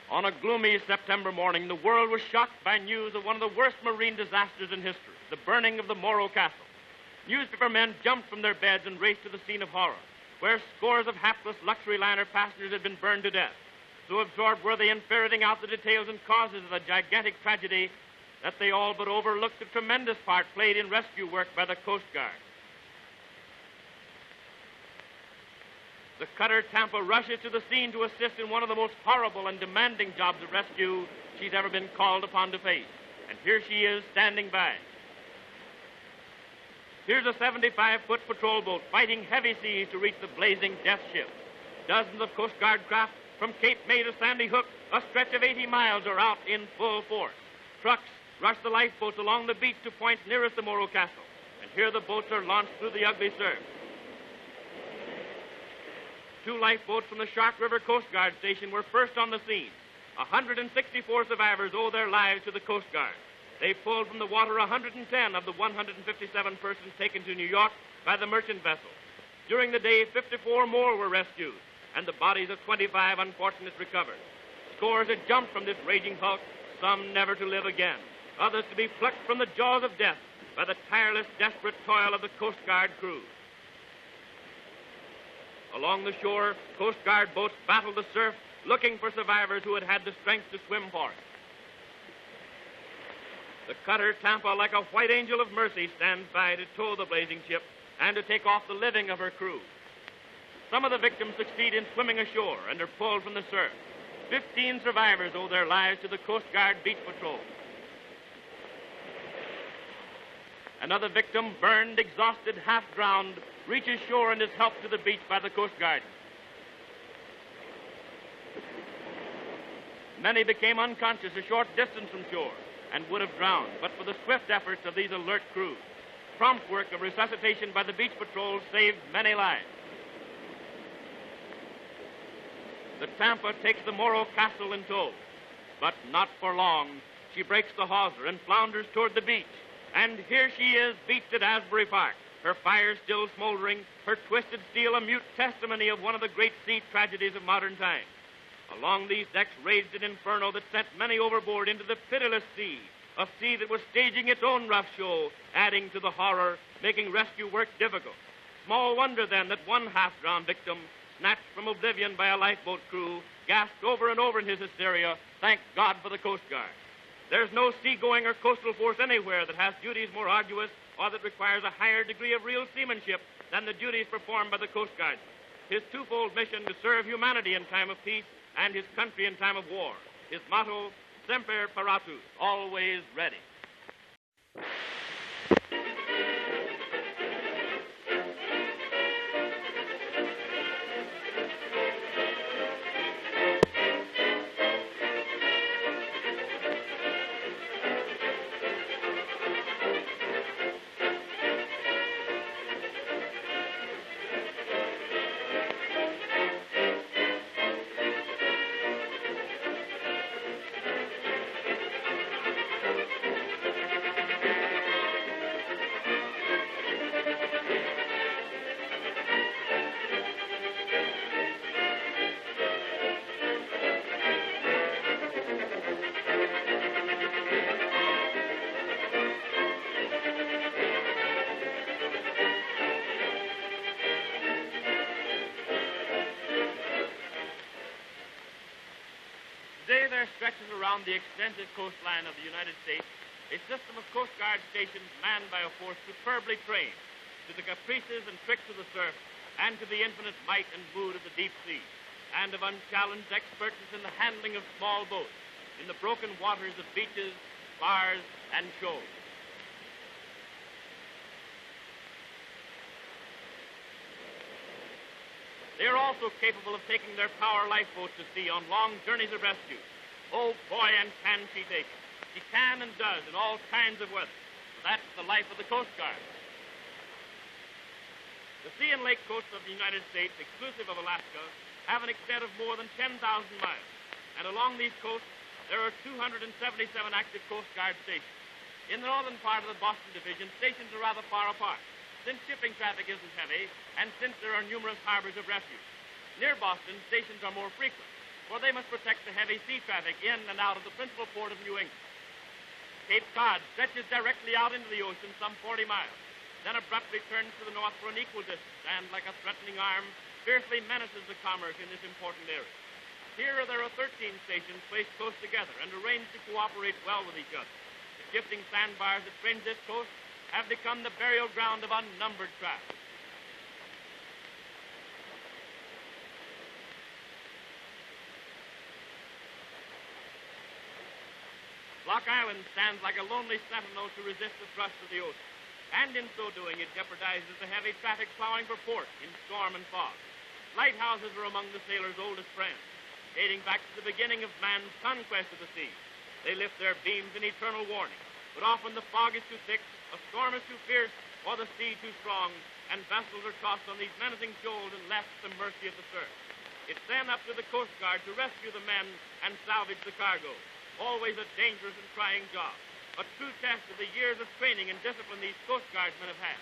On a gloomy September morning, the world was shocked by news of one of the worst marine disasters in history, the burning of the Morro Castle. Newspaper men jumped from their beds and raced to the scene of horror, where scores of hapless luxury liner passengers had been burned to death. So absorbed were they in ferreting out the details and causes of the gigantic tragedy that they all but overlooked the tremendous part played in rescue work by the Coast Guard. The cutter Tampa rushes to the scene to assist in one of the most horrible and demanding jobs of rescue she's ever been called upon to face. And here she is, standing by. Here's a 75-foot patrol boat fighting heavy seas to reach the blazing death ship. Dozens of Coast Guard craft from Cape May to Sandy Hook, a stretch of 80 miles, are out in full force. Trucks rush the lifeboats along the beach to points nearest the Morro Castle. And here the boats are launched through the ugly surf. 2 lifeboats from the Shark River Coast Guard Station were first on the scene. 164 survivors owe their lives to the Coast Guard. They pulled from the water 110 of the 157 persons taken to New York by the merchant vessel. During the day, 54 more were rescued, and the bodies of 25 unfortunates recovered. Scores had jumped from this raging hulk, some never to live again, others to be plucked from the jaws of death by the tireless, desperate toil of the Coast Guard crew. Along the shore, Coast Guard boats battled the surf, looking for survivors who had had the strength to swim for it. The cutter Tampa, like a white angel of mercy, stands by to tow the blazing ship and to take off the living of her crew. Some of the victims succeed in swimming ashore and are pulled from the surf. 15 survivors owe their lives to the Coast Guard Beach Patrol. Another victim, burned, exhausted, half drowned, reaches shore and is helped to the beach by the Coast Guard. Many became unconscious a short distance from shore and would have drowned, but for the swift efforts of these alert crews. Prompt work of resuscitation by the Beach Patrol saved many lives. The Tampa takes the Morro Castle in tow, but not for long. She breaks the hawser and flounders toward the beach. And here she is, beached at Asbury Park, her fire still smoldering, her twisted steel a mute testimony of one of the great sea tragedies of modern times. Along these decks raged an inferno that sent many overboard into the pitiless sea, a sea that was staging its own rough show, adding to the horror, making rescue work difficult. Small wonder, then, that one half-drowned victim, snatched from oblivion by a lifeboat crew, gasped over and over in his hysteria, "Thank God for the Coast Guard." There's no seagoing or coastal force anywhere that has duties more arduous or that requires a higher degree of real seamanship than the duties performed by the Coast Guard. His twofold mission to serve humanity in time of peace and his country in time of war. His motto, Semper Paratus, always ready. Today there stretches around the extensive coastline of the United States a system of Coast Guard stations manned by a force superbly trained to the caprices and tricks of the surf and to the infinite might and mood of the deep sea, and of unchallenged expertness in the handling of small boats in the broken waters of beaches, bars, and shoals. They are also capable of taking their power lifeboats to sea on long journeys of rescue. Oh, boy, and can she take it. She can and does in all kinds of weather. That's the life of the Coast Guard. The sea and lake coasts of the United States, exclusive of Alaska, have an extent of more than 10,000 miles. And along these coasts, there are 277 active Coast Guard stations. In the northern part of the Boston Division, stations are rather far apart, since shipping traffic isn't heavy, and since there are numerous harbors of refuge. Near Boston, stations are more frequent, for they must protect the heavy sea traffic in and out of the principal port of New England. Cape Cod stretches directly out into the ocean some 40 miles, then abruptly turns to the north for an equal distance, and, like a threatening arm, fiercely menaces the commerce in this important area. Here there are 13 stations placed close together and arranged to cooperate well with each other. The shifting sandbars that fringe this coast have become the burial ground of unnumbered craft. Block Island stands like a lonely sentinel to resist the thrust of the ocean, and in so doing it jeopardizes the heavy traffic plowing for port in storm and fog. Lighthouses are among the sailors' oldest friends, dating back to the beginning of man's conquest of the sea. They lift their beams in eternal warning, but often the fog is too thick, a storm is too fierce, or the sea too strong, and vessels are tossed on these menacing shoals and left to the mercy of the surf. It's then up to the Coast Guard to rescue the men and salvage the cargo, always a dangerous and trying job, a true test of the years of training and discipline these Coast Guardsmen have had.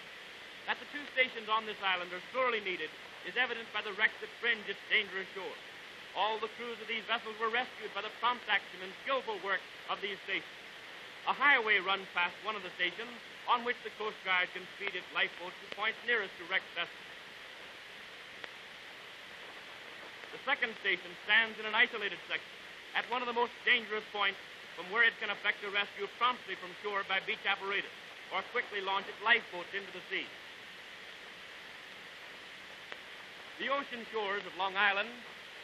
That the two stations on this island are sorely needed is evidenced by the wrecks that fringe its dangerous shore. All the crews of these vessels were rescued by the prompt action and skillful work of these stations. A highway runs past one of the stations on which the Coast Guard can speed its lifeboats to points nearest to wrecked vessels. The second station stands in an isolated section at one of the most dangerous points, from where it can effect a rescue promptly from shore by beach apparatus or quickly launch its lifeboats into the sea. The ocean shores of Long Island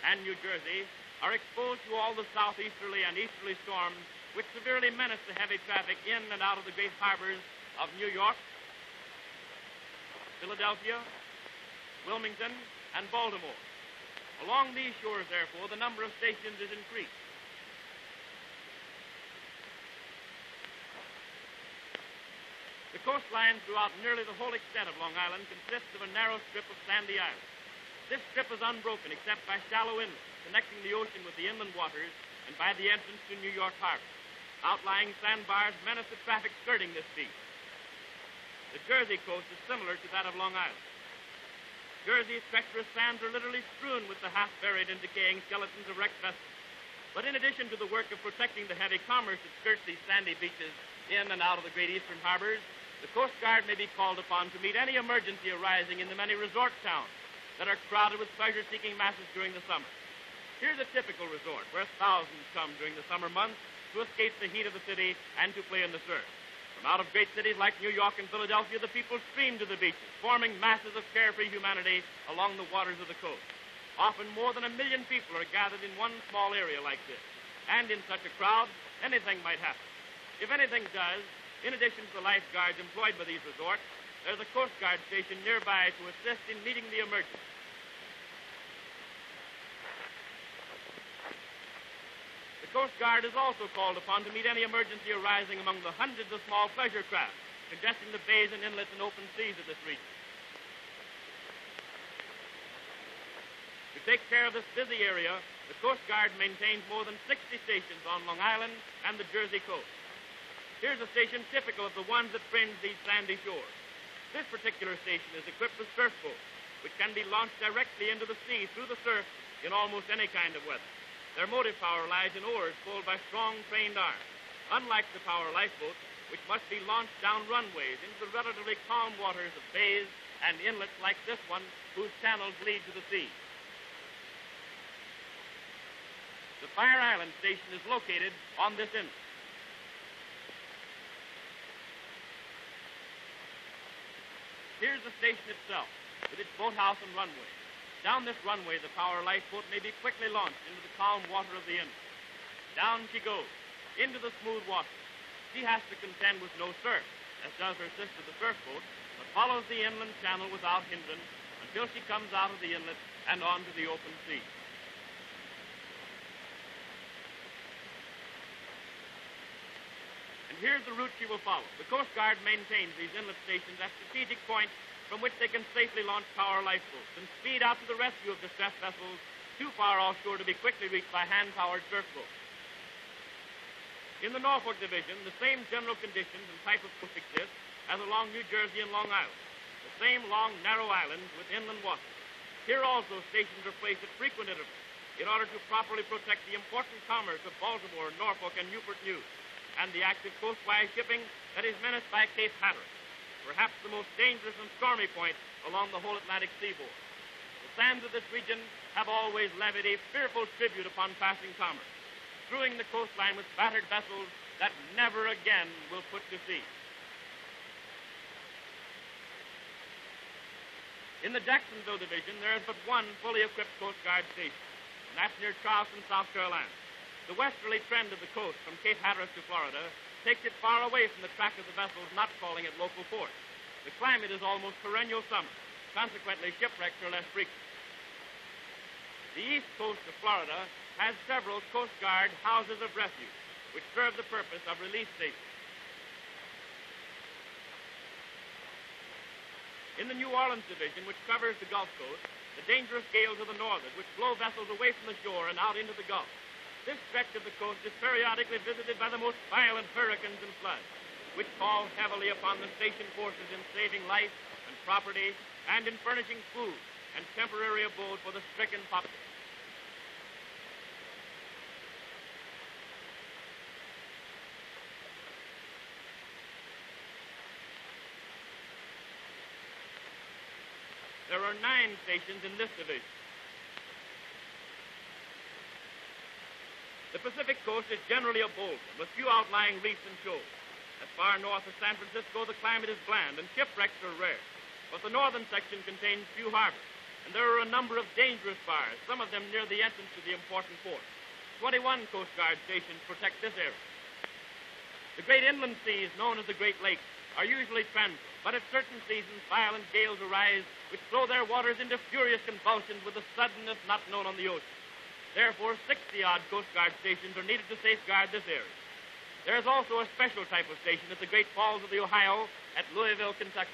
and New Jersey are exposed to all the southeasterly and easterly storms which severely menace the heavy traffic in and out of the great harbors of New York, Philadelphia, Wilmington, and Baltimore. Along these shores, therefore, the number of stations is increased. The coastline throughout nearly the whole extent of Long Island consists of a narrow strip of sandy islands. This strip is unbroken except by shallow inlets connecting the ocean with the inland waters and by the entrance to New York Harbor. Outlying sandbars menace the traffic skirting this beach. The Jersey coast is similar to that of Long Island. Jersey's treacherous sands are literally strewn with the half-buried and decaying skeletons of wrecked vessels. But in addition to the work of protecting the heavy commerce that skirts these sandy beaches in and out of the great eastern harbors, the Coast Guard may be called upon to meet any emergency arising in the many resort towns that are crowded with pleasure-seeking masses during the summer. Here's a typical resort where thousands come during the summer months to escape the heat of the city and to play in the surf. From out of great cities like New York and Philadelphia, the people stream to the beaches, forming masses of carefree humanity along the waters of the coast. Often more than 1 million people are gathered in one small area like this. And in such a crowd, anything might happen. If anything does, in addition to the lifeguards employed by these resorts, there's a Coast Guard station nearby to assist in meeting the emergency. The Coast Guard is also called upon to meet any emergency arising among the hundreds of small pleasure craft congesting the bays and inlets and open seas of this region. To take care of this busy area, the Coast Guard maintains more than 60 stations on Long Island and the Jersey coast. Here's a station typical of the ones that fringe these sandy shores. This particular station is equipped with surf boats, which can be launched directly into the sea through the surf in almost any kind of weather. Their motive power lies in oars pulled by strong, trained arms, unlike the power lifeboats, which must be launched down runways into the relatively calm waters of bays and inlets like this one, whose channels lead to the sea. The Fire Island station is located on this inlet. Here's the station itself, with its boathouse and runway. Down this runway, the power lifeboat may be quickly launched into the calm water of the inlet. Down she goes, into the smooth water. She has to contend with no surf, as does her sister, the surf boat, but follows the inland channel without hindrance until she comes out of the inlet and onto the open sea. And here's the route she will follow. The Coast Guard maintains these inlet stations at strategic points from which they can safely launch power lifeboats and speed out to the rescue of distressed vessels too far offshore to be quickly reached by hand-powered surf boats. In the Norfolk Division, the same general conditions and type of coast exist as along New Jersey and Long Island. The same long, narrow islands with inland water. Here also stations are placed at frequent intervals in order to properly protect the important commerce of Baltimore, Norfolk, and Newport News, and the active coastwise shipping that is menaced by Cape Hatteras, perhaps the most dangerous and stormy point along the whole Atlantic seaboard. The sands of this region have always levied a fearful tribute upon passing commerce, strewing the coastline with battered vessels that never again will put to sea. In the Jacksonville Division, there is but one fully equipped Coast Guard station, and that's near Charleston, South Carolina. The westerly trend of the coast from Cape Hatteras to Florida takes it far away from the track of the vessels not calling at local ports. The climate is almost perennial summer. Consequently, shipwrecks are less frequent. The east coast of Florida has several Coast Guard houses of refuge, which serve the purpose of relief stations. In the New Orleans Division, which covers the Gulf Coast, the dangerous gales of the northern, which blow vessels away from the shore and out into the Gulf. This stretch of the coast is periodically visited by the most violent hurricanes and floods, which fall heavily upon the station forces in saving life and property and in furnishing food and temporary abode for the stricken populace. There are 9 stations in this division. The Pacific coast is generally a bold one, with few outlying reefs and shoals. As far north as San Francisco, the climate is bland and shipwrecks are rare. But the northern section contains few harbors, and there are a number of dangerous bars, some of them near the entrance to the important port. 21 Coast Guard stations protect this area. The great inland seas, known as the Great Lakes, are usually tranquil, but at certain seasons violent gales arise which throw their waters into furious convulsions with a suddenness not known on the ocean. Therefore, 60-odd Coast Guard stations are needed to safeguard this area. There is also a special type of station at the Great Falls of the Ohio at Louisville, Kentucky.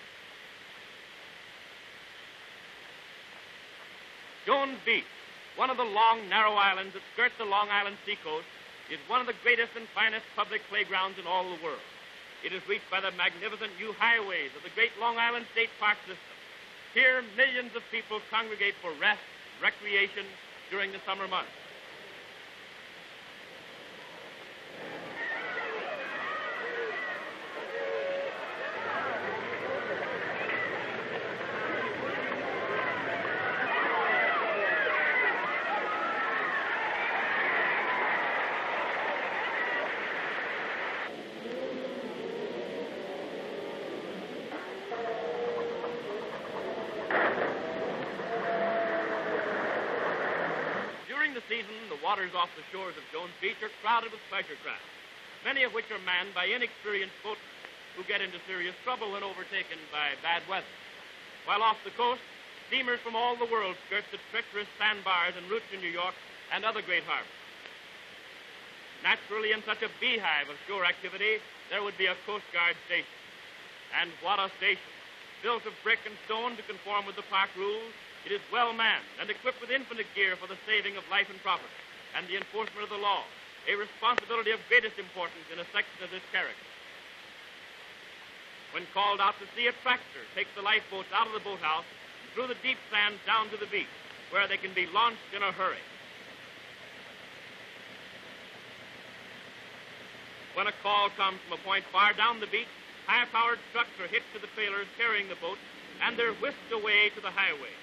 Jones Beach, one of the long, narrow islands that skirt the Long Island seacoast, is one of the greatest and finest public playgrounds in all the world. It is reached by the magnificent new highways of the great Long Island State Park system. Here, millions of people congregate for rest and recreation during the summer months. During the season, the waters off the shores of Jones Beach are crowded with pleasure craft, many of which are manned by inexperienced boatmen who get into serious trouble when overtaken by bad weather. While off the coast, steamers from all the world skirt the treacherous sandbars en route to New York and other great harbors. Naturally, in such a beehive of shore activity, there would be a Coast Guard station. And what a station! Built of brick and stone to conform with the park rules, it is well manned and equipped with infinite gear for the saving of life and property and the enforcement of the law, a responsibility of greatest importance in a section of this character. When called out to sea, a tractor takes the lifeboats out of the boathouse and through the deep sand down to the beach, where they can be launched in a hurry. When a call comes from a point far down the beach, high-powered trucks are hitched to the trailers carrying the boats, and they're whisked away to the highway.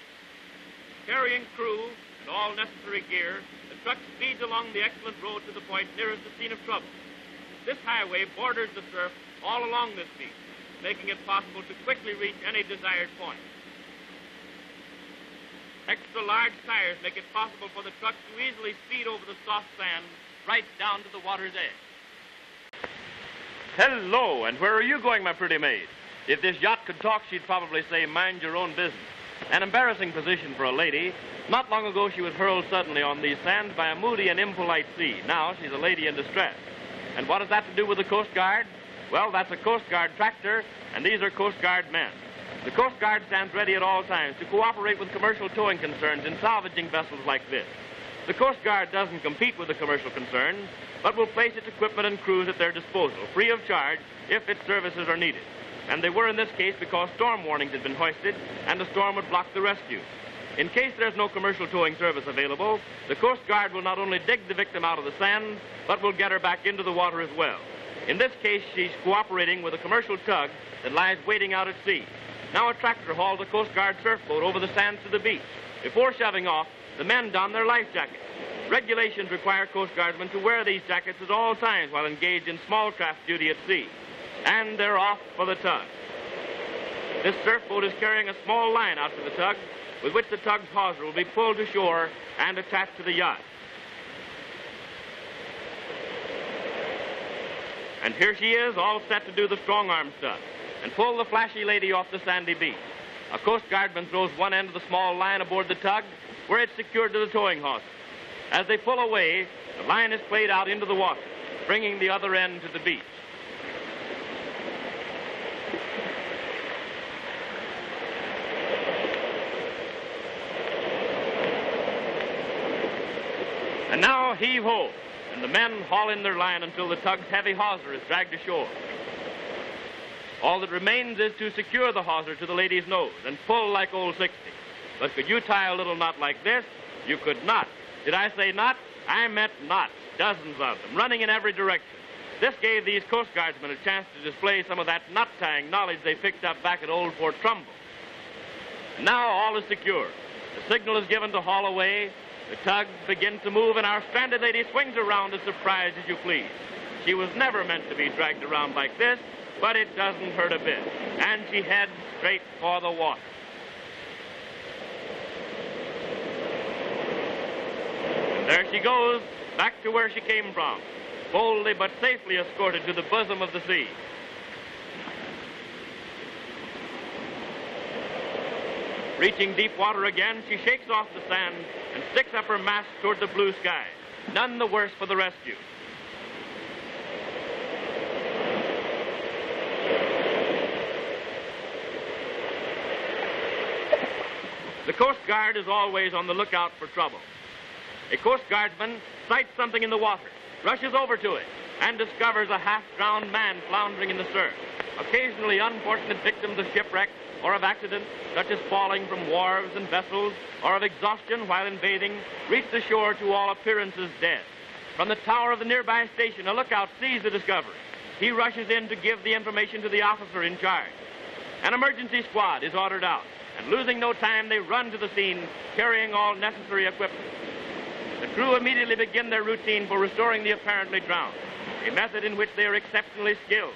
Carrying crew and all necessary gear, the truck speeds along the excellent road to the point nearest the scene of trouble. This highway borders the surf all along this beach, making it possible to quickly reach any desired point. Extra large tires make it possible for the truck to easily speed over the soft sand right down to the water's edge. Hello, and where are you going, my pretty maid? If this yacht could talk, she'd probably say, mind your own business. An embarrassing position for a lady. Not long ago, she was hurled suddenly on these sands by a moody and impolite sea. Now, she's a lady in distress. And what has that to do with the Coast Guard? Well, that's a Coast Guard tractor, and these are Coast Guard men. The Coast Guard stands ready at all times to cooperate with commercial towing concerns in salvaging vessels like this. The Coast Guard doesn't compete with the commercial concerns, but will place its equipment and crews at their disposal, free of charge, if its services are needed. And they were in this case because storm warnings had been hoisted and the storm would block the rescue. In case there's no commercial towing service available, the Coast Guard will not only dig the victim out of the sand, but will get her back into the water as well. In this case, she's cooperating with a commercial tug that lies waiting out at sea. Now a tractor hauls a Coast Guard surf boat over the sands to the beach. Before shoving off, the men don their life jackets. Regulations require Coast Guardsmen to wear these jackets at all times while engaged in small craft duty at sea. And they're off for the tug. This surf boat is carrying a small line out to the tug, with which the tug's hawser will be pulled to shore and attached to the yacht. And here she is, all set to do the strong-arm stuff and pull the flashy lady off the sandy beach. A Coast Guardman throws one end of the small line aboard the tug, where it's secured to the towing hawser. As they pull away, the line is played out into the water, bringing the other end to the beach. And now heave-ho, and the men haul in their line until the tug's heavy hawser is dragged ashore. All that remains is to secure the hawser to the lady's nose and pull like old 60. But could you tie a little knot like this? You could not. Did I say knot? I meant knots, dozens of them, running in every direction. This gave these Coast Guardsmen a chance to display some of that knot-tying knowledge they picked up back at old Fort Trumbull. And now all is secure. The signal is given to haul away. The tug begins to move, and our stranded lady swings around as surprised as you please. She was never meant to be dragged around like this, but it doesn't hurt a bit, and she heads straight for the water. And there she goes, back to where she came from, boldly but safely escorted to the bosom of the sea. Reaching deep water again, she shakes off the sand and sticks up her mast toward the blue sky, none the worse for the rescue. The Coast Guard is always on the lookout for trouble. A Coast Guardsman sights something in the water, rushes over to it, and discovers a half-drowned man floundering in the surf. Occasionally, unfortunate victims of shipwreck or of accident, such as falling from wharves and vessels, or of exhaustion while in bathing, reach the shore to all appearances dead. From the tower of the nearby station, a lookout sees the discovery. He rushes in to give the information to the officer in charge. An emergency squad is ordered out, and losing no time, they run to the scene, carrying all necessary equipment. The crew immediately begin their routine for restoring the apparently drowned, a method in which they are exceptionally skilled.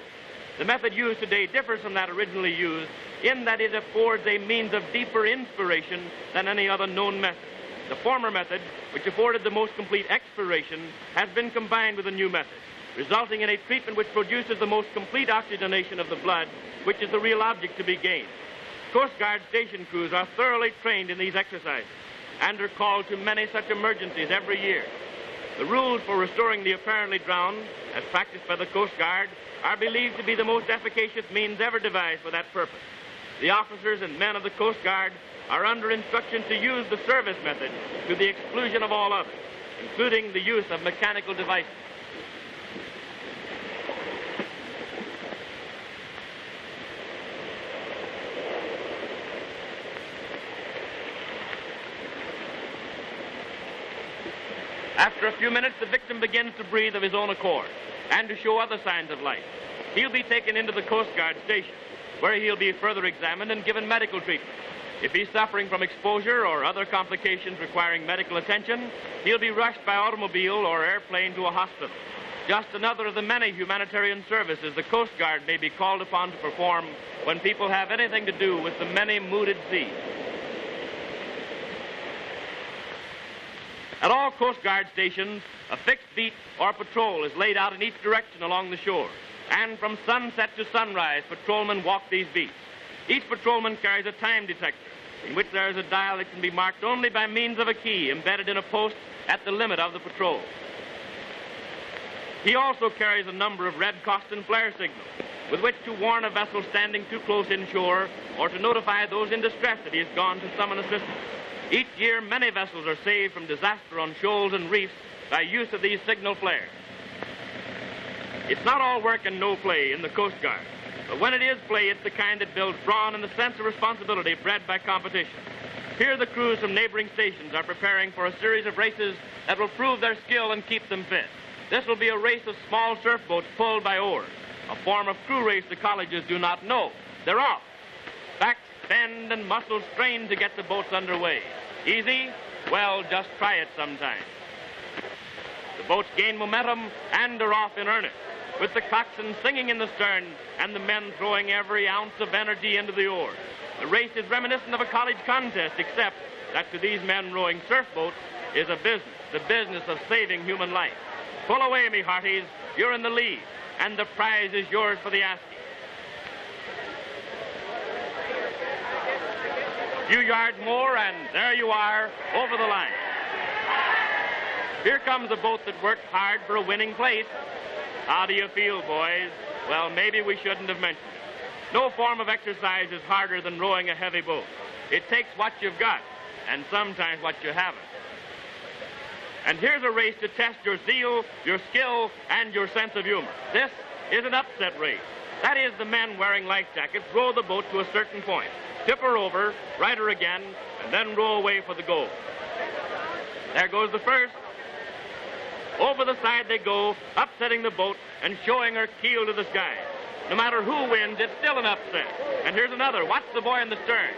The method used today differs from that originally used in that it affords a means of deeper inspiration than any other known method. The former method, which afforded the most complete expiration, has been combined with a new method, resulting in a treatment which produces the most complete oxygenation of the blood, which is the real object to be gained. Coast Guard station crews are thoroughly trained in these exercises and are called to many such emergencies every year. The rules for restoring the apparently drowned, as practiced by the Coast Guard, are believed to be the most efficacious means ever devised for that purpose. The officers and men of the Coast Guard are under instruction to use the service method to the exclusion of all others, including the use of mechanical devices. After a few minutes, the victim begins to breathe of his own accord and to show other signs of life. He'll be taken into the Coast Guard station, where he'll be further examined and given medical treatment. If he's suffering from exposure or other complications requiring medical attention, he'll be rushed by automobile or airplane to a hospital. Just another of the many humanitarian services the Coast Guard may be called upon to perform when people have anything to do with the many-mooted sea. At all Coast Guard stations, a fixed beat or patrol is laid out in each direction along the shore. And from sunset to sunrise, patrolmen walk these beats. Each patrolman carries a time detector, in which there is a dial that can be marked only by means of a key embedded in a post at the limit of the patrol. He also carries a number of red Coston flare signals, with which to warn a vessel standing too close inshore or to notify those in distress that he has gone to summon assistance. Each year, many vessels are saved from disaster on shoals and reefs by use of these signal flares. It's not all work and no play in the Coast Guard, but when it is play, it's the kind that builds brawn and the sense of responsibility bred by competition. Here, the crews from neighboring stations are preparing for a series of races that will prove their skill and keep them fit. This will be a race of small surf boats pulled by oars, a form of crew race the colleges do not know. They're off. Backs bend and muscles strain to get the boats underway. Easy? Well, just try it sometime. The boats gain momentum and are off in earnest, with the coxswain singing in the stern and the men throwing every ounce of energy into the oars. The race is reminiscent of a college contest, except that to these men rowing surf boats is a business, the business of saving human life. Pull away, me hearties. You're in the lead, and the prize is yours for the asking. A few yards more, and there you are, over the line. Here comes a boat that worked hard for a winning place. How do you feel, boys? Well, maybe we shouldn't have mentioned it. No form of exercise is harder than rowing a heavy boat. It takes what you've got, and sometimes what you haven't. And here's a race to test your zeal, your skill, and your sense of humor. This is an upset race. That is, the men wearing life jackets row the boat to a certain point, tip her over, right her again, and then row away for the goal. There goes the first. Over the side they go, upsetting the boat and showing her keel to the sky. No matter who wins, it's still an upset. And here's another. Watch the boy in the stern.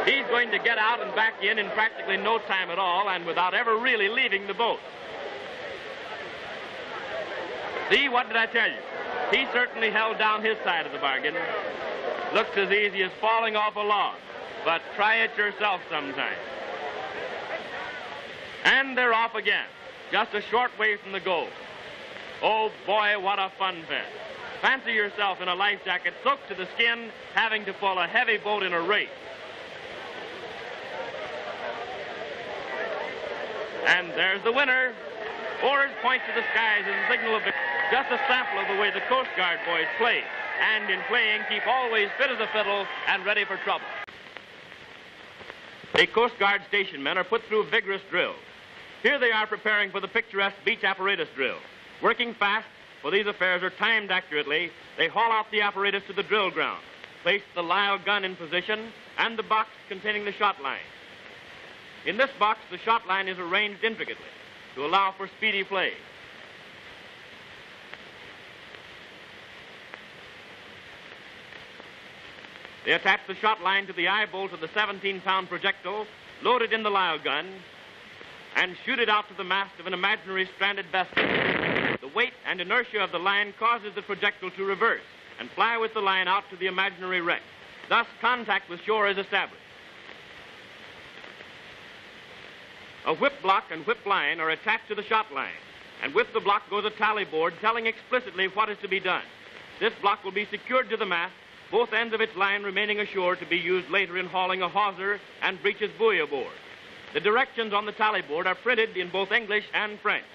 He's going to get out and back in practically no time at all and without ever really leaving the boat. See, what did I tell you? He certainly held down his side of the bargain. Looks as easy as falling off a log, but try it yourself sometime. And they're off again, just a short way from the goal. Oh boy, what a fun fest. Fancy yourself in a life jacket soaked to the skin, having to pull a heavy boat in a race. And there's the winner. Oars point to the skies as a signal of victory. Just a sample of the way the Coast Guard boys play. And in playing, keep always fit as a fiddle and ready for trouble. The Coast Guard station men are put through vigorous drills. Here they are preparing for the picturesque beach apparatus drill. Working fast, for these affairs are timed accurately, they haul out the apparatus to the drill ground, place the Lyle gun in position, and the box containing the shot line. In this box, the shot line is arranged intricately to allow for speedy play. They attach the shot line to the eye bolt of the 17-pound projectile loaded in the Lyle gun and shoot it out to the mast of an imaginary stranded vessel. The weight and inertia of the line causes the projectile to reverse and fly with the line out to the imaginary wreck. Thus, contact with shore is established. A whip block and whip line are attached to the shot line, and with the block goes a tally board telling explicitly what is to be done. This block will be secured to the mast, both ends of its line remaining ashore to be used later in hauling a hawser and breeches buoy aboard. The directions on the tally board are printed in both English and French.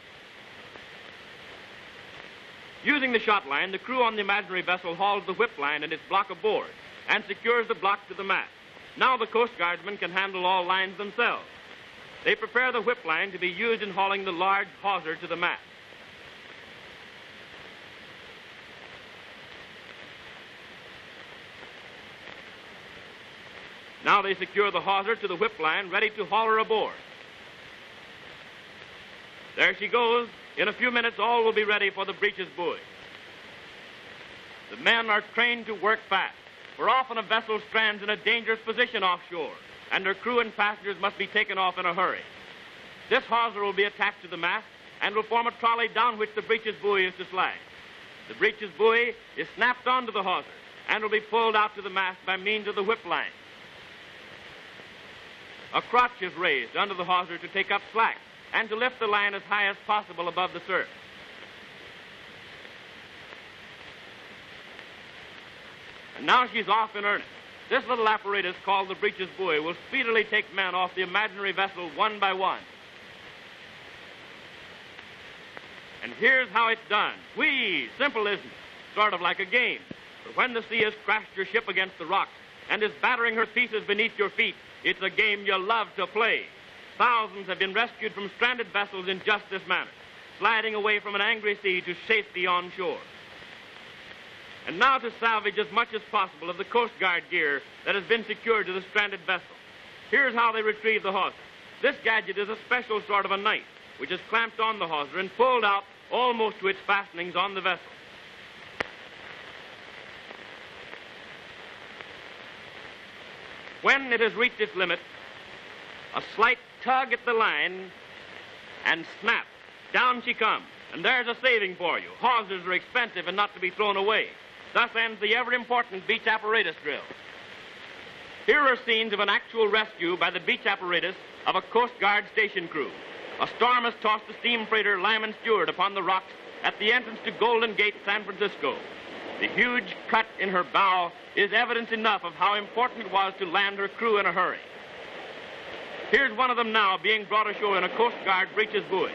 Using the shot line, the crew on the imaginary vessel hauls the whip line and its block aboard and secures the block to the mast. Now the Coast Guardsmen can handle all lines themselves. They prepare the whip line to be used in hauling the large hawser to the mast. Now they secure the hawser to the whip line, ready to haul her aboard. There she goes. In a few minutes, all will be ready for the breeches buoy. The men are trained to work fast, for often a vessel strands in a dangerous position offshore, and her crew and passengers must be taken off in a hurry. This hawser will be attached to the mast and will form a trolley down which the breeches buoy is to slide. The breeches buoy is snapped onto the hawser and will be pulled out to the mast by means of the whip line. A crotch is raised under the hawser to take up slack and to lift the line as high as possible above the surf. And now she's off in earnest. This little apparatus called the breeches buoy will speedily take men off the imaginary vessel one by one. And here's how it's done. Whee! Simple, isn't it? Sort of like a game. But when the sea has crashed your ship against the rocks and is battering her pieces beneath your feet, it's a game you love to play. Thousands have been rescued from stranded vessels in just this manner, sliding away from an angry sea to safety on shore. And now to salvage as much as possible of the Coast Guard gear that has been secured to the stranded vessel. Here's how they retrieve the hawser. This gadget is a special sort of a knife, which is clamped on the hawser and pulled out almost to its fastenings on the vessel. When it has reached its limit, a slight tug at the line, and snap, down she comes. And there's a saving for you. Hawsers are expensive and not to be thrown away. Thus ends the ever-important beach apparatus drill. Here are scenes of an actual rescue by the beach apparatus of a Coast Guard station crew. A storm has tossed the steam freighter Lyman Stewart upon the rocks at the entrance to Golden Gate, San Francisco. The huge cut in her bow is evidence enough of how important it was to land her crew in a hurry. Here's one of them now being brought ashore in a Coast Guard breeches buoy.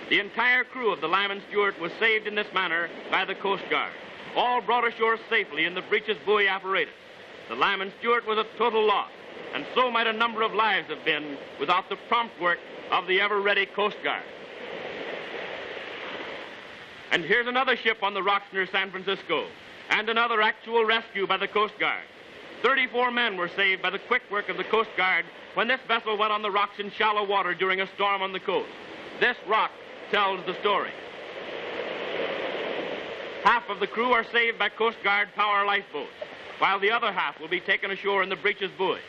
The entire crew of the Lyman Stewart was saved in this manner by the Coast Guard, all brought ashore safely in the breeches buoy apparatus. The Lyman Stewart was a total loss, and so might a number of lives have been without the prompt work of the ever-ready Coast Guard. And here's another ship on the rocks near San Francisco, and another actual rescue by the Coast Guard. 34 men were saved by the quick work of the Coast Guard when this vessel went on the rocks in shallow water during a storm on the coast. This rock tells the story. Half of the crew are saved by Coast Guard power lifeboats, while the other half will be taken ashore in the breech's buoy.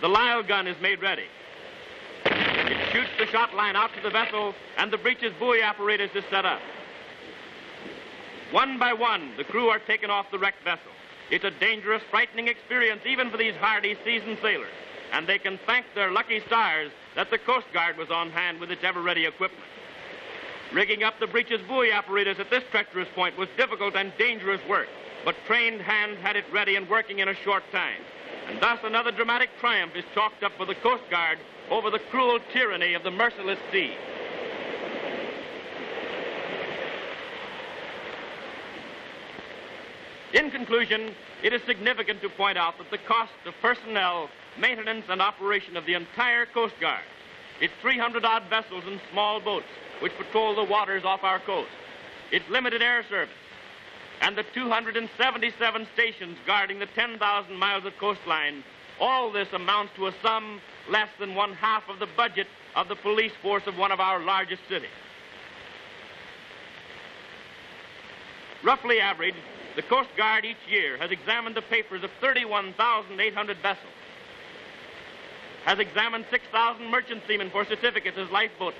The Lyle gun is made ready. It shoots the shot line out to the vessel, and the breech's buoy apparatus is set up. One by one, the crew are taken off the wrecked vessel. It's a dangerous, frightening experience even for these hardy, seasoned sailors, and they can thank their lucky stars that the Coast Guard was on hand with its ever-ready equipment. Rigging up the breech's buoy apparatus at this treacherous point was difficult and dangerous work, but trained hands had it ready and working in a short time. And thus another dramatic triumph is chalked up for the Coast Guard over the cruel tyranny of the merciless sea. In conclusion, it is significant to point out that the cost of personnel, maintenance, and operation of the entire Coast Guard, its 300-odd vessels and small boats which patrol the waters off our coast, its limited air service, and the 277 stations guarding the 10,000 miles of coastline, all this amounts to a sum less than one-half of the budget of the police force of one of our largest cities. Roughly average, the Coast Guard each year has examined the papers of 31,800 vessels, has examined 6,000 merchant seamen for certificates as lifeboatmen,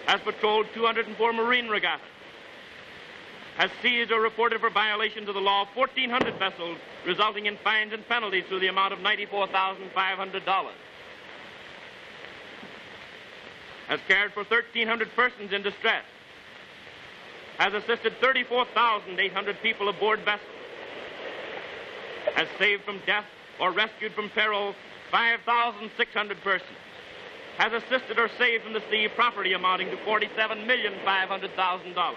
has patrolled 204 marine regattas, has seized or reported for violations of the law 1,400 vessels, resulting in fines and penalties to the amount of $94,500, has cared for 1,300 persons in distress, has assisted 34,800 people aboard vessels, has saved from death or rescued from peril 5,600 persons, has assisted or saved from the sea property amounting to $47,500,000.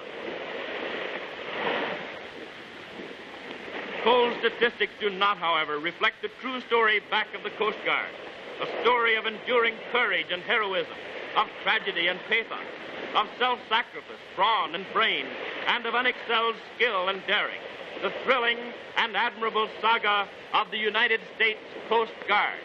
Cold statistics do not, however, reflect the true story back of the Coast Guard, a story of enduring courage and heroism, of tragedy and pathos, of self-sacrifice, brawn and brain, and of unexcelled skill and daring, the thrilling and admirable saga of the United States Coast Guard.